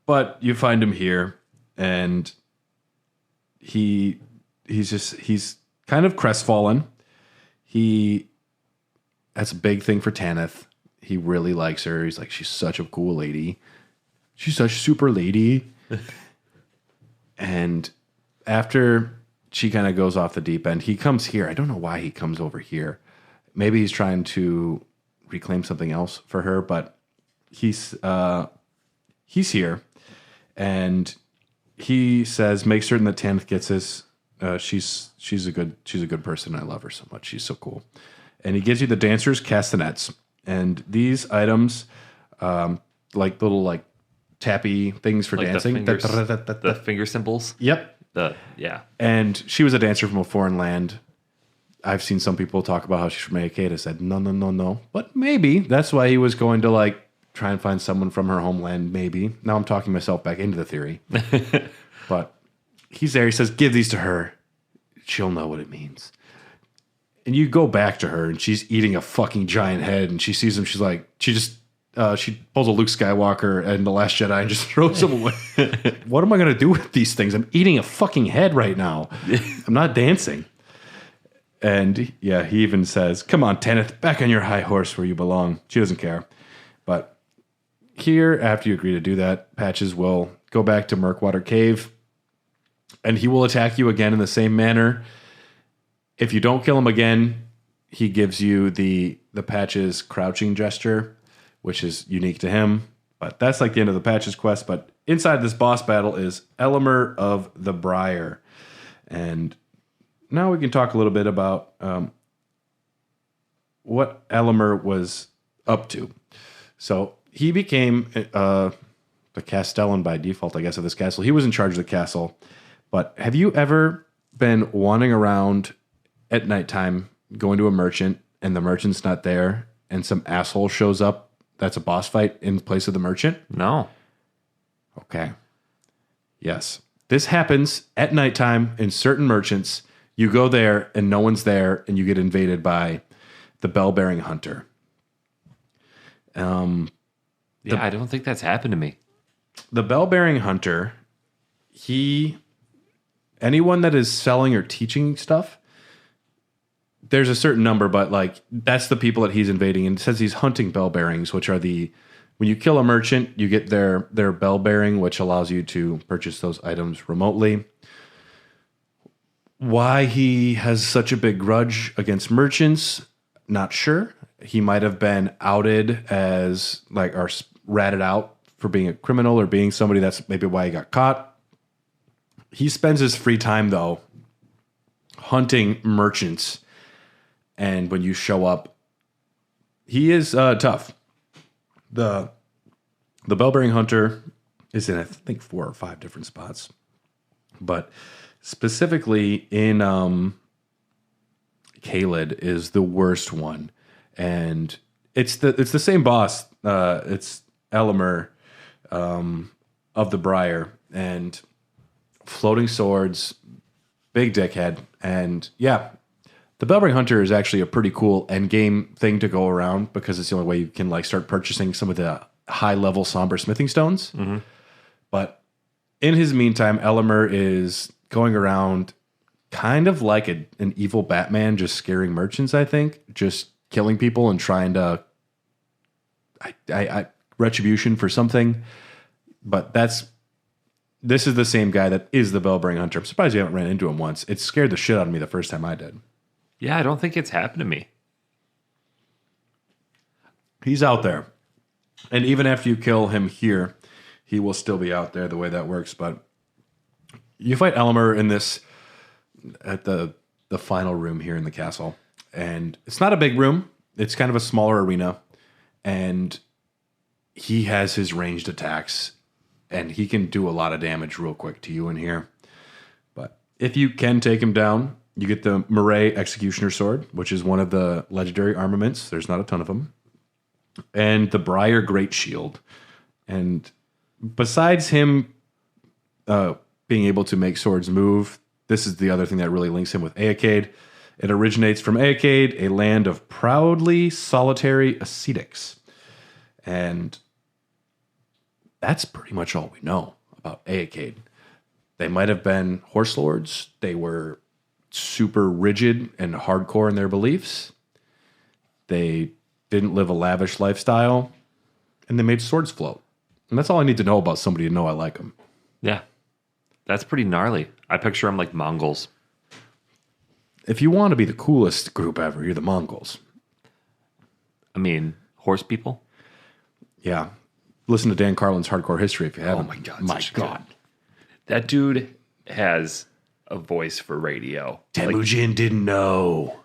But you find him here, and he's kind of crestfallen. That's a big thing for Tanith. He really likes her. He's like, she's such a cool lady. She's such a super lady. And after she kind of goes off the deep end, he comes here. I don't know why he comes over here. Maybe he's trying to reclaim something else for her, but he's here, and he says, make certain that Tanith gets this. She's a good person. I love her so much. She's so cool. And he gives you the dancer's castanets. And these items, like little like tappy things for like dancing. The finger symbols? Yep. Yeah. And she was a dancer from a foreign land. I've seen some people talk about how she's from AK. I said, no. But maybe that's why he was going to like try and find someone from her homeland, maybe. Now I'm talking myself back into the theory. But he's there. He says, give these to her. She'll know what it means. And you go back to her, and she's eating a fucking giant head, and she sees him. She's like, she pulls a Luke Skywalker and The Last Jedi and just throws them away. What am I going to do with these things? I'm eating a fucking head right now. I'm not dancing. And yeah, he even says, come on, Tanith, back on your high horse where you belong. She doesn't care. But here, after you agree to do that, Patches will go back to Murkwater Cave, and he will attack you again in the same manner. If you don't kill him again, he gives you the Patches crouching gesture, which is unique to him. But that's like the end of the Patches quest. But inside this boss battle is Elemer of the Briar. And now we can talk a little bit about what Elemer was up to. So he became the castellan by default, I guess, of this castle. He was in charge of the castle. But have you ever been wandering around at nighttime, going to a merchant, and the merchant's not there, and some asshole shows up that's a boss fight in place of the merchant? No. Okay. Yes. This happens at nighttime in certain merchants. You go there, and no one's there, and you get invaded by the bell-bearing hunter. I don't think that's happened to me. The bell-bearing hunter, anyone that is selling or teaching stuff, there's a certain number, but like that's the people that he's invading. And it says he's hunting bell bearings, which are when you kill a merchant, you get their bell bearing, which allows you to purchase those items remotely. Why he has such a big grudge against merchants, not sure. He might have been outed as or ratted out for being a criminal or being somebody. That's maybe why he got caught. He spends his free time though hunting merchants. And when you show up, he is tough. The bell-bearing hunter is in, I think, 4 or 5 different spots. But specifically in Caelid is the worst one. And it's the same boss. It's Elemer of the Briar. And floating swords, big dickhead. And yeah, the Bellbearing Hunter is actually a pretty cool endgame thing to go around because it's the only way you can start purchasing some of the high-level somber smithing stones. Mm-hmm. But in his meantime, Elemer is going around kind of like an evil Batman, just scaring merchants, I think. Just killing people and trying to retribution for something. But this is the same guy that is the Bellbearing Hunter. I'm surprised you haven't ran into him once. It scared the shit out of me the first time I did. Yeah, I don't think it's happened to me. He's out there. And even after you kill him here, he will still be out there the way that works. But you fight Elemer in this, at the final room here in the castle. And it's not a big room. It's kind of a smaller arena. And he has his ranged attacks. And he can do a lot of damage real quick to you in here. But if you can take him down, you get the Murray Executioner Sword, which is one of the legendary armaments. There's not a ton of them. And the Briar Great Shield. And besides him being able to make swords move, this is the other thing that really links him with Aeacade. It originates from Aeacade, a land of proudly solitary ascetics. And that's pretty much all we know about Aeacade. They might have been horse lords. They were super rigid and hardcore in their beliefs. They didn't live a lavish lifestyle. And they made swords float. And that's all I need to know about somebody to know I like them. Yeah. That's pretty gnarly. I picture them like Mongols. If you want to be the coolest group ever, you're the Mongols. I mean, horse people? Yeah. Listen to Dan Carlin's Hardcore History if you haven't. Oh my God. My God. That dude has a voice for radio. Temujin didn't know.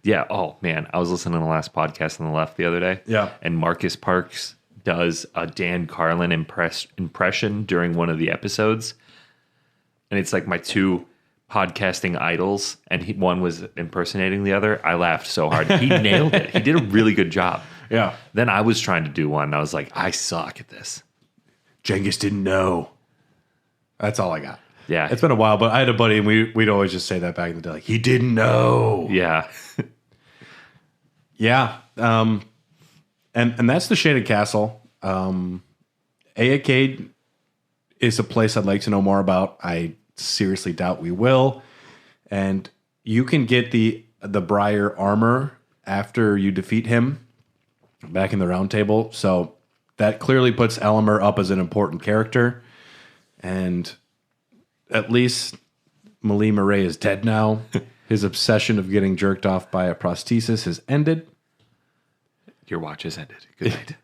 Yeah. Oh, man. I was listening to the last podcast on the left the other day. Yeah. And Marcus Parks does a Dan Carlin impression during one of the episodes. And it's like my two podcasting idols. And one was impersonating the other. I laughed so hard. He nailed it. He did a really good job. Yeah. Then I was trying to do one. And I was like, I suck at this. Genghis didn't know. That's all I got. Yeah. It's been a while, but I had a buddy, and we'd always just say that back in the day, like, he didn't know. Yeah. Yeah. And that's the Shaded Castle. Aacade is a place I'd like to know more about. I seriously doubt we will. And you can get the Briar armor after you defeat him back in the round table. So that clearly puts Elmer up as an important character. And at least Malie Murray is dead now. His obsession of getting jerked off by a prosthesis has ended. Your watch has ended. Good night.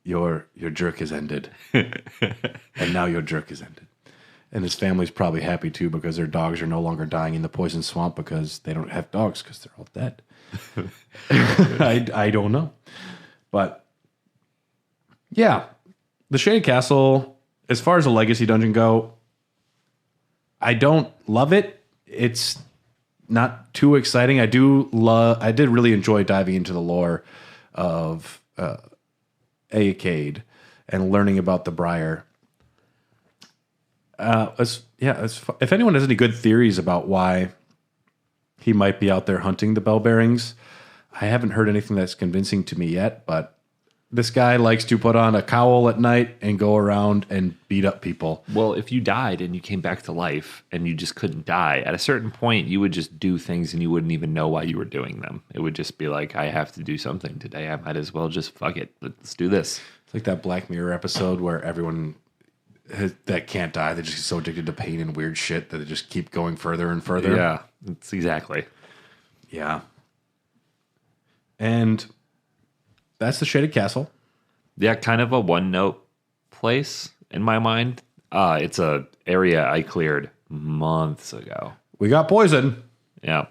Your jerk has ended. And now your jerk has ended. And his family's probably happy too, because their dogs are no longer dying in the poison swamp because they don't have dogs because they're all dead. I don't know. But yeah, the Shaded Castle, as far as a legacy dungeon go, I don't love it. It's not too exciting. I did really enjoy diving into the lore of Aacade and learning about the Briar. If anyone has any good theories about why he might be out there hunting the bell bearings, I haven't heard anything that's convincing to me yet, but this guy likes to put on a cowl at night and go around and beat up people. Well, if you died and you came back to life and you just couldn't die, at a certain point you would just do things and you wouldn't even know why you were doing them. It would just be like, I have to do something today. I might as well just fuck it. Let's do this. It's like that Black Mirror episode where everyone that can't die, they're just so addicted to pain and weird shit that they just keep going further and further. Yeah, it's exactly. Yeah. And that's the Shaded Castle. Yeah, kind of a one-note place in my mind. It's a area I cleared months ago. We got poison. Yeah.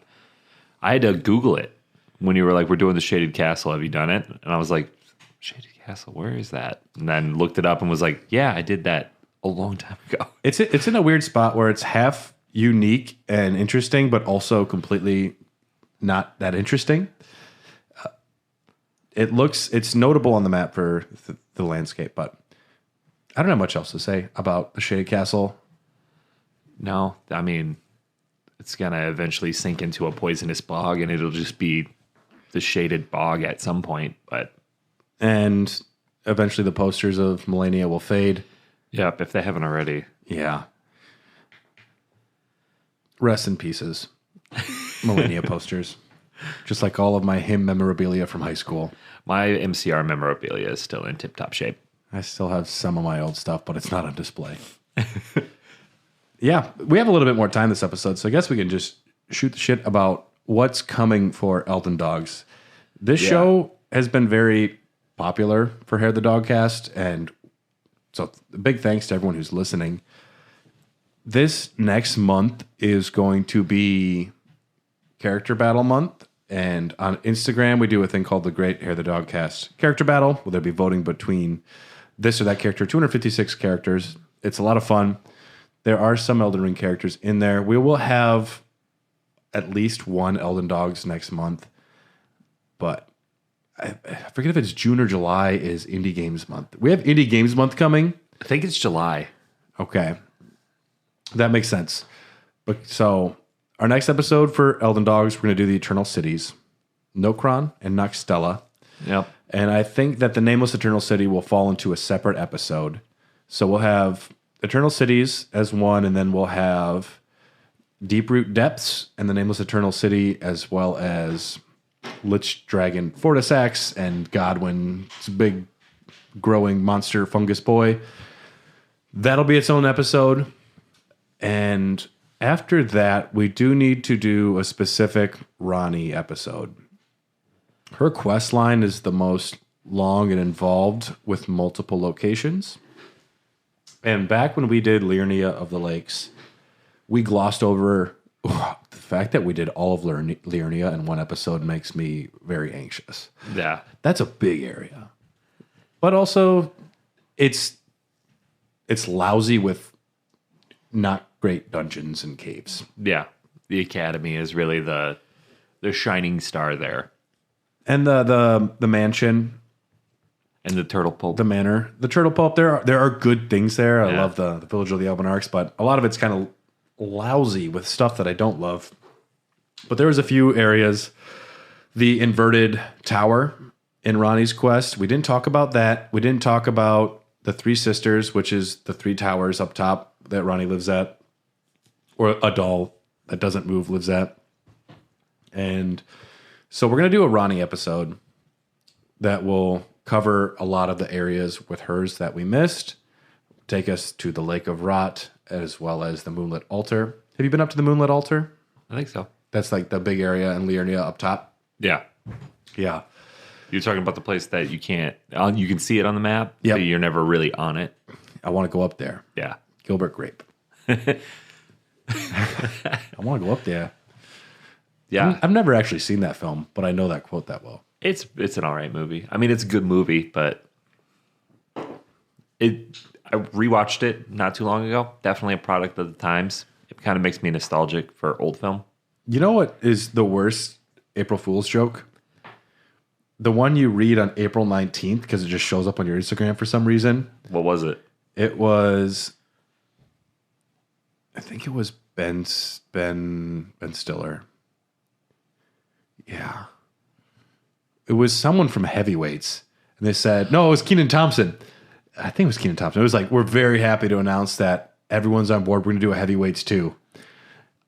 I had to Google it when you were like, we're doing the Shaded Castle. Have you done it? And I was like, Shaded Castle, where is that? And then looked it up and was like, yeah, I did that a long time ago. It's in a weird spot where it's half unique and interesting, but also completely not that interesting. It's notable on the map for the landscape, but I don't have much else to say about the Shaded Castle. No, I mean, it's going to eventually sink into a poisonous bog and it'll just be the shaded bog at some point, and eventually the posters of Melania will fade. Yep, if they haven't already. Yeah. Rest in pieces. Melania posters. Just like all of my hymn memorabilia from high school. My MCR memorabilia is still in tip-top shape. I still have some of my old stuff, but it's not on display. Yeah, we have a little bit more time this episode, so I guess we can just shoot the shit about what's coming for Elden Dogs. This show has been very popular for Hair the Dogcast, and so big thanks to everyone who's listening. This next month is going to be Character Battle Month. And on Instagram, we do a thing called the Great Hair the Dogcast Character Battle, where they'll be voting between this or that character, 256 characters. It's a lot of fun. There are some Elden Ring characters in there. We will have at least one Elden Dogs next month. But I forget if it's June or July is Indie Games Month. We have Indie Games Month coming. I think it's July. Okay. That makes sense. But so our next episode for Elden Dogs, we're going to do the Eternal Cities, Nokron and Noxtella. Yep. And I think that the Nameless Eternal City will fall into a separate episode. So we'll have Eternal Cities as one, and then we'll have Deeproot Depths and the Nameless Eternal City, as well as Lich Dragon Fortisax and Godwin's big growing monster fungus boy. That'll be its own episode. And after that, we do need to do a specific Ronnie episode. Her quest line is the most long and involved with multiple locations. And back when we did Liurnia of the Lakes, we glossed over the fact that we did all of Liurnia in one episode makes me very anxious. Yeah. That's a big area. But also, it's lousy with not great dungeons and caves. Yeah. The Academy is really the shining star there. And the mansion, And the turtle pulp. the manor, the turtle pulp. There are good things there. I Yeah. love the village of the Albanarchs, but a lot of it's kind of lousy with stuff that I don't love. But there was a few areas. The inverted tower in Ronnie's quest. We didn't talk about that. We didn't talk about the Three Sisters, which is the 3 towers up top that Ronnie lives at, or a doll that doesn't move lives at. And so we're going to do a Ronnie episode that will cover a lot of the areas with hers that we missed, take us to the Lake of Rot, as well as the Moonlit Altar. Have you been up to the Moonlit Altar? I think so. That's like the big area in Liurnia up top. Yeah. Yeah. You're talking about the place that you can't, you can see it on the map, Yep. but you're never really on it. I want to go up there. Yeah. Gilbert Grape. I want to go up there. Yeah. I've never actually seen that film, but I know that quote that well. It's an all right movie. I mean, it's a good movie, but I rewatched it not too long ago. Definitely a product of the times. It kind of makes me nostalgic for old film. You know what is the worst April Fool's joke? The one you read on April 19th because it just shows up on your Instagram for some reason. What was it? It was, I think it was Ben Stiller. Yeah. It was someone from Heavyweights. And they said, no, it was Kenan Thompson. I think it was Kenan Thompson. It was like, we're very happy to announce that everyone's on board. We're going to do a Heavyweights too.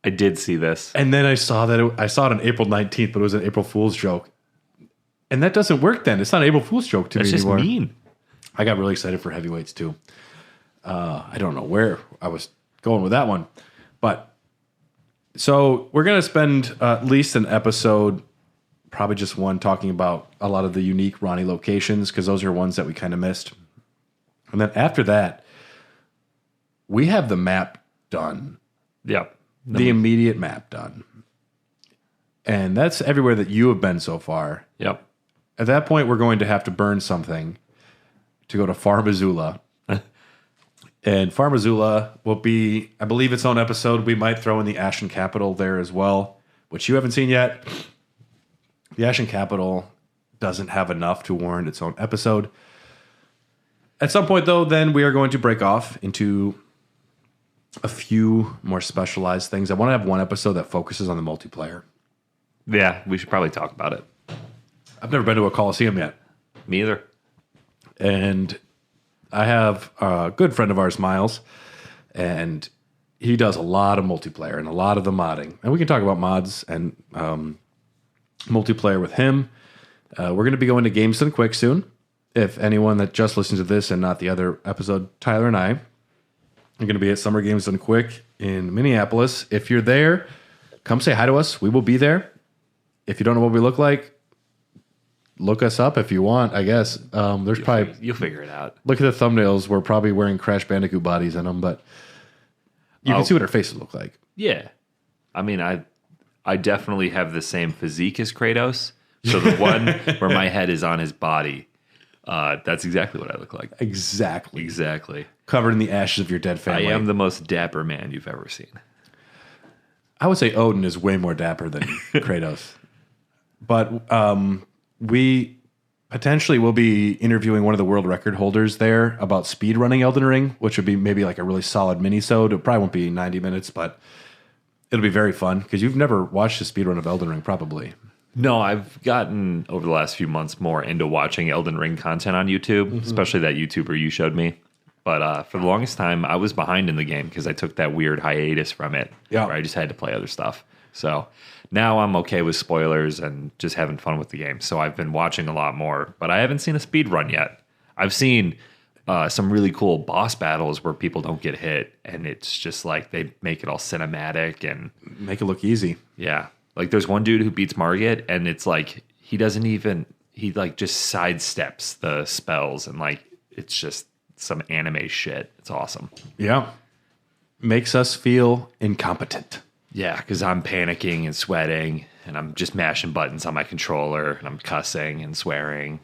I did see this. And then I saw that I saw it on April 19th, but it was an April Fool's joke. And that doesn't work then. It's not an April Fool's joke to That's me just anymore. mean. I got really excited for Heavyweights too. I don't know where I was going with that one. But so we're going to spend at least an episode, probably just one, talking about a lot of the unique Ronnie locations because those are ones that we kind of missed. And then after that, we have the map done. Yep. The immediate map done. And that's everywhere that you have been so far. Yep. At that point, we're going to have to burn something to go to Far Missoula. And Far Missoula will be, I believe, its own episode. We might throw in the Ashen Capital there as well, which you haven't seen yet. The Ashen Capital doesn't have enough to warrant its own episode. At some point, though, then we are going to break off into a few more specialized things. I want to have one episode that focuses on the multiplayer. Yeah, we should probably talk about it. I've never been to a Coliseum yet. Me either. And I have a good friend of ours, Miles, and he does a lot of multiplayer and a lot of the modding. And we can talk about mods and multiplayer with him. We're going to be going to Games Done Quick soon. If anyone that just listens to this and not the other episode, Tyler and I are going to be at Summer Games Done Quick in Minneapolis. If you're there, come say hi to us. We will be there. If you don't know what we look like, look us up if you want, I guess. There's probably... You'll figure it out. Look at the thumbnails. We're probably wearing Crash Bandicoot bodies in them, but you can see what our faces look like. Yeah. I mean, I definitely have the same physique as Kratos. So the one where my head is on his body, that's exactly what I look like. Exactly. Exactly. Covered in the ashes of your dead family. I am the most dapper man you've ever seen. I would say Odin is way more dapper than Kratos. But we potentially will be interviewing one of the world record holders there about speed running Elden Ring, which would be maybe like a really solid mini-sode. It probably won't be 90 minutes, but it'll be very fun because you've never watched a speed run of Elden Ring, probably. No, I've gotten over the last few months more into watching Elden Ring content on YouTube, especially that YouTuber you showed me. But for the longest time, I was behind in the game because I took that weird hiatus from it where I just had to play other stuff. So now I'm okay with spoilers and just having fun with the game. So I've been watching a lot more, but I haven't seen a speed run yet. I've seen some really cool boss battles where people don't get hit, and it's just like they make it all cinematic and make it look easy. Yeah. Like there's one dude who beats Margit, and it's like he just sidesteps the spells, and like it's just some anime shit. It's awesome. Yeah. Makes us feel incompetent. Yeah, because I'm panicking and sweating, and I'm just mashing buttons on my controller, and I'm cussing and swearing.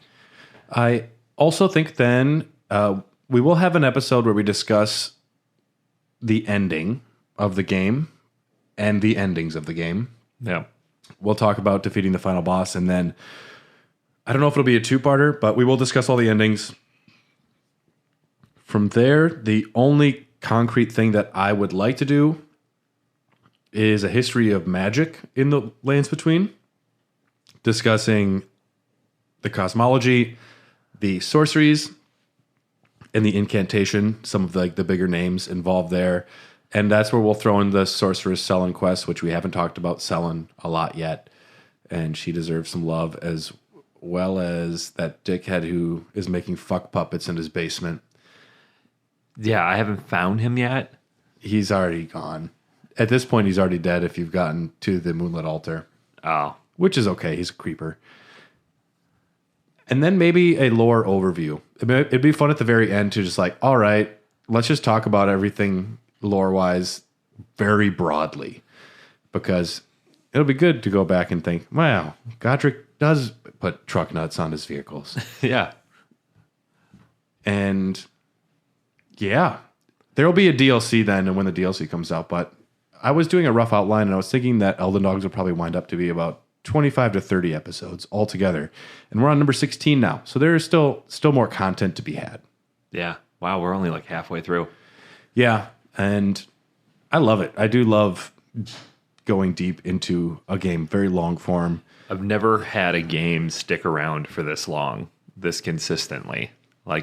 I also think then we will have an episode where we discuss the ending of the game and the endings of the game. Yeah. We'll talk about defeating the final boss, and then I don't know if it'll be a two-parter, but we will discuss all the endings. From there, the only concrete thing that I would like to do is a history of magic in the Lands Between, discussing the cosmology, the sorceries, and the incantation, some of the bigger names involved there. And that's where we'll throw in the Sorceress Selin quest, which we haven't talked about Selin a lot yet. And she deserves some love, as well as that dickhead who is making fuck puppets in his basement. Yeah, I haven't found him yet. He's already gone. At this point, he's already dead if you've gotten to the Moonlit Altar. Oh. Which is okay. He's a creeper. And then maybe a lore overview. It'd be fun at the very end to just all right, let's just talk about everything lore-wise very broadly. Because it'll be good to go back and think, wow, Godric does put truck nuts on his vehicles. Yeah. And yeah, there'll be a DLC then, and when the DLC comes out. But I was doing a rough outline, and I was thinking that Elden Dogs will probably wind up to be about 25 to 30 episodes altogether. And we're on number 16 now. So there is still more content to be had. Yeah. Wow, we're only halfway through. Yeah, and I love it. I do love going deep into a game, very long form. I've never had a game stick around for this long, this consistently.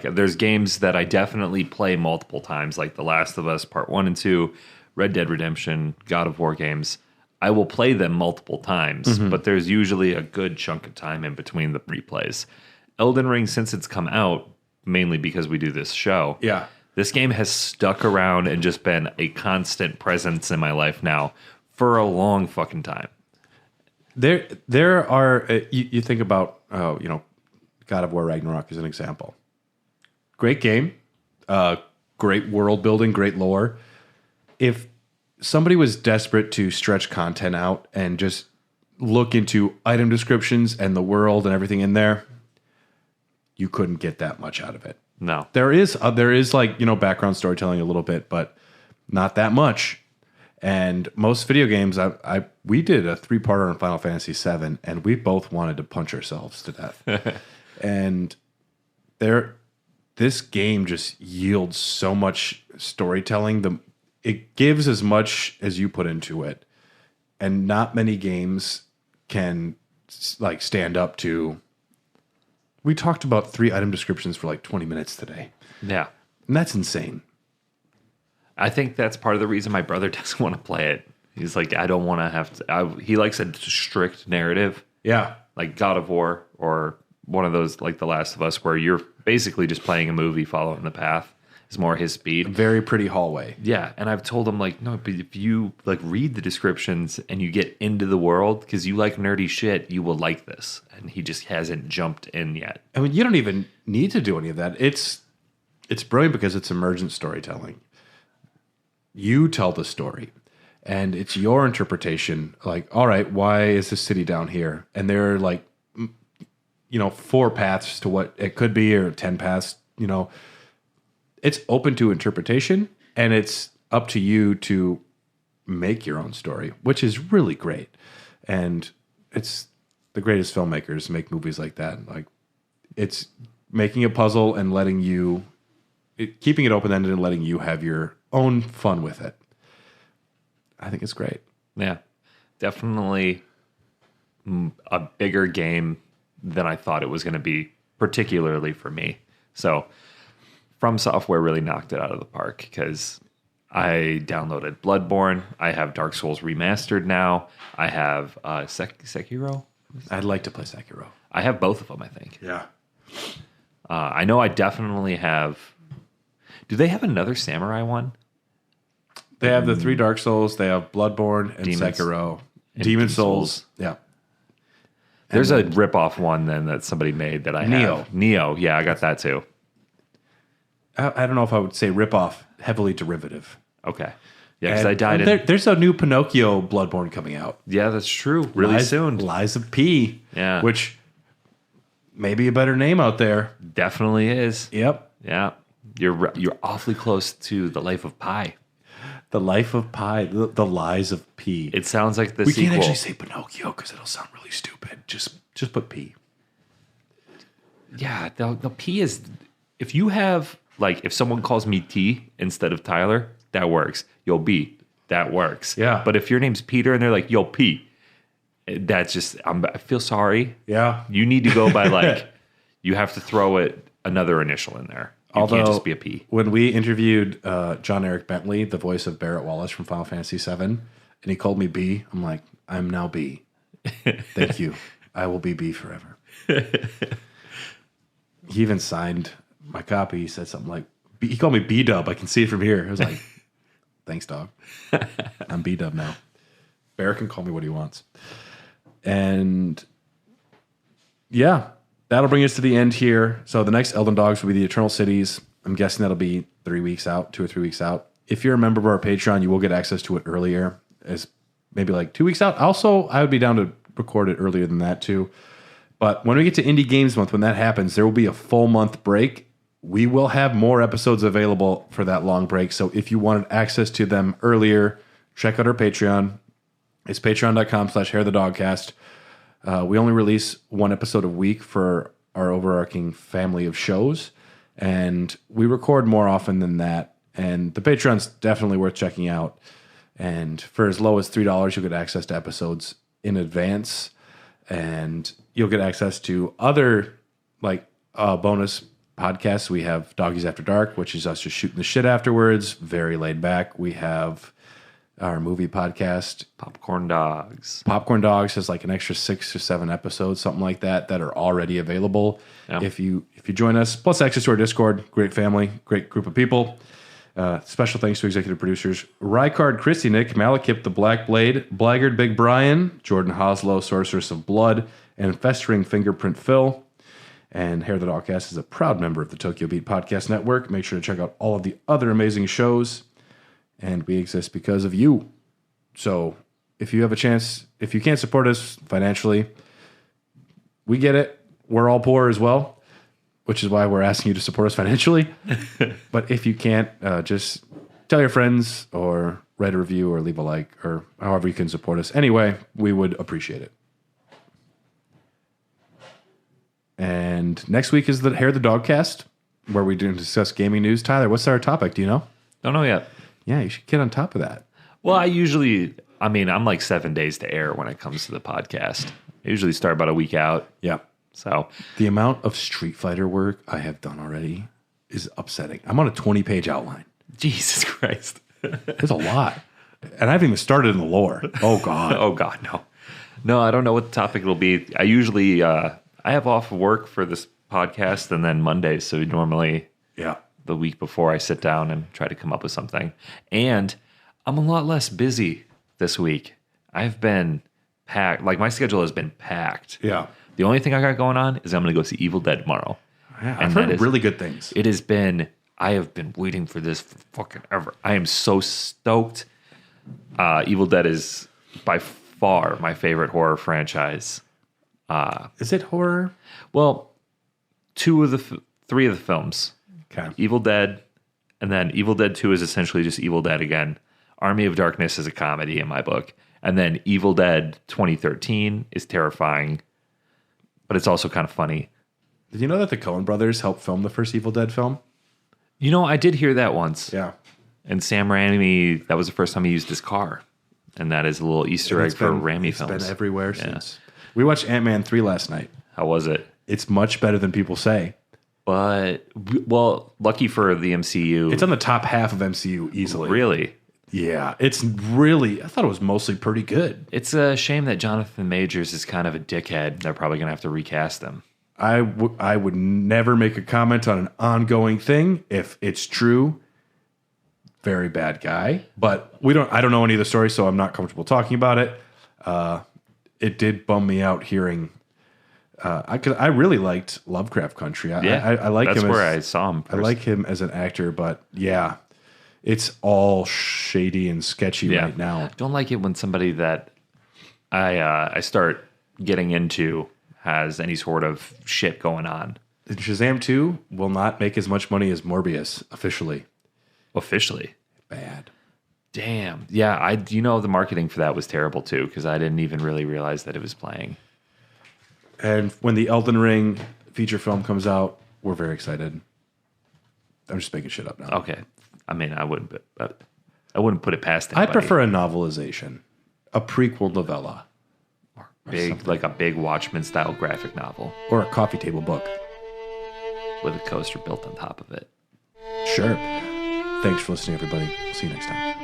There's games that I definitely play multiple times, like The Last of Us Part 1 and 2, Red Dead Redemption, God of War games. I will play them multiple times, but there's usually a good chunk of time in between the replays. Elden Ring, since it's come out, mainly because we do this show, Yeah. this game has stuck around and just been a constant presence in my life now for a long fucking time. There are, you think about, God of War Ragnarok as an example. Great game, great world building, great lore. If somebody was desperate to stretch content out and just look into item descriptions and the world and everything in there, you couldn't get that much out of it. No. There is background storytelling a little bit, but not that much. And most video games, we did a 3-parter on Final Fantasy VII, and we both wanted to punch ourselves to death. And this game just yields so much storytelling. It gives as much as you put into it, and not many games can stand up to. We talked about 3 item descriptions for 20 minutes today. Yeah. And that's insane. I think that's part of the reason my brother doesn't want to play it. He's like, I don't want to have to. He likes a strict narrative. Yeah. Like God of War or one of those like The Last of Us, where you're basically just playing a movie, following the path. Is more his speed. Very pretty hallway. Yeah, and I've told him no, but if you read the descriptions and you get into the world because you like nerdy shit, you will like this. And he just hasn't jumped in yet. I mean, you don't even need to do any of that. It's brilliant because it's emergent storytelling. You tell the story, and it's your interpretation. All right, why is this city down here? And there are 4 paths to what it could be, or 10 paths. It's open to interpretation, and it's up to you to make your own story, which is really great. And it's the greatest filmmakers make movies like that. It's making a puzzle and keeping it open-ended and letting you have your own fun with it. I think it's great. Yeah, definitely a bigger game than I thought it was going to be, particularly for me. So From Software really knocked it out of the park because I downloaded Bloodborne. I have Dark Souls Remastered now. I have Sekiro. I'd like to play Sekiro. I have both of them, I think. Yeah. I know I definitely have... Do they have another samurai one? They have the 3 Dark Souls. They have Bloodborne and Sekiro. Demon Souls. Yeah. There's a rip-off one then that somebody made that I have. Neo. Yeah, I got that too. I don't know if I would say rip-off, heavily derivative. Okay. Yeah, because I died in... There's a new Pinocchio Bloodborne coming out. Yeah, that's true. Really soon. Lies of P. Yeah. Which may be a better name out there. Definitely is. Yep. Yeah. You're awfully close to The Life of Pi. The Life of Pi. The Lies of P. It sounds like the we sequel. can't actually say Pinocchio because it'll sound really stupid. Just put P. Yeah, the P is, if you have, like, if someone calls me T instead of Tyler, that works. Yo, B, that works. Yeah. But if your name's Peter and they're like, yo, P, that's just, I feel sorry. Yeah. You need to go by, like, you have to throw it another initial in there. You can't just be a P. When we interviewed John Eric Bentley, the voice of Barrett Wallace from Final Fantasy VII, and he called me B, I'm like, I'm now B. Thank you. I will be B forever. He even signed my copy. He said something like, he called me B-Dub. I can see it from here. I was like, thanks, dog. I'm B-Dub now. Barrett can call me what he wants. And yeah, that'll bring us to the end here. So the next Elden Dogs will be the Eternal Cities. I'm guessing that'll be 3 weeks out, 2 or 3 weeks out. If you're a member of our Patreon, you will get access to it earlier, as maybe like 2 weeks out. Also, I would be down to record it earlier than that too. But when we get to Indie Games Month, when that happens, there will be a full month break. We will have more episodes available for that long break. So if you wanted access to them earlier, check out our Patreon. It's patreon.com/hairthedogcast. We only release one episode a week for our overarching family of shows, and we record more often than that. And the Patreon's definitely worth checking out. And for as low as $3, you'll get access to episodes in advance, and you'll get access to other like bonus podcasts. We have Doggies After Dark, which is us just shooting the shit afterwards, very laid back. We have our movie podcast, Popcorn Dogs. Popcorn Dogs has like an extra 6 or 7 episodes, something like that, that are already available. Yeah. If you join us, plus access to our Discord, great family, great group of people. Special thanks to executive producers Rykard Christy Nick, Malekith the Black Blade, Blaggard Big Brian, Jordan Hoslow, Sorceress of Blood, and Festering Fingerprint Phil. And Hair the Dogcast is a proud member of the Tokyo Beat Podcast Network. Make sure to check out all of the other amazing shows. And we exist because of you. So if you have a chance, if you can't support us financially, we get it. We're all poor as well, which is why we're asking you to support us financially. But if you can't, just tell your friends or write a review or leave a like or however you can support us. Anyway, we would appreciate it. And next week is the Hair the Dogcast, where we do discuss gaming news. Tyler, what's our topic? Do you know? Don't know yet. Yeah, you should get on top of that. Well, I'm like 7 days to air when it comes to the podcast. I usually start about a week out. Yeah. So The amount of Street Fighter work I have done already is upsetting. I'm on a 20-page outline. Jesus Christ. There's a lot. And I haven't even started in the lore. Oh, God. Oh, God, no. No, I don't know what the topic will be. I usually, I have off work for this podcast and then Mondays. So normally Yeah. the week before I sit down and try to come up with something. And I'm a lot less busy this week. I've been packed. Like, my schedule has been packed. Yeah. The only thing I got going on is I'm going to go see Evil Dead tomorrow. Yeah, And I've that heard is- really good things. I have been waiting for this for fucking ever. I am so stoked. Evil Dead is by far my favorite horror franchise. Is it horror? Well, 3 of the films. Okay. Evil Dead, and then Evil Dead 2 is essentially just Evil Dead again. Army of Darkness is a comedy in my book. And then Evil Dead 2013 is terrifying, but it's also kind of funny. Did you know that the Coen brothers helped film the first Evil Dead film? You know, I did hear that once. Yeah. And Sam Raimi, that was the first time he used his car. And that is a little Easter egg for Raimi films. It's been everywhere since. We watched Ant-Man 3 last night. How was it? It's much better than people say. But, well, lucky for the MCU. It's on the top half of MCU easily. Really? Yeah. It's really, I thought it was mostly pretty good. It's a shame that Jonathan Majors is kind of a dickhead. They're probably going to have to recast him. I would never make a comment on an ongoing thing if it's true. Very bad guy, but I don't know any of the story, so I'm not comfortable talking about it. It did bum me out hearing, because I really liked Lovecraft Country. I like him. That's where I saw him first. I like him as an actor, but yeah, it's all shady and sketchy right now. Don't like it when somebody that I start getting into has any sort of shit going on. And Shazam 2 will not make as much money as Morbius officially. Officially. Bad. Damn. Yeah, the marketing for that was terrible too, because I didn't even really realize that it was playing. And when the Elden Ring feature film comes out, we're very excited. I'm just making shit up now. Okay. I mean, I wouldn't put it past I anybody. prefer a novelization, a prequel novella, like a big Watchmen style graphic novel or a coffee table book. with a coaster built on top of it. Sure. Thanks for listening, everybody. We'll see you next time.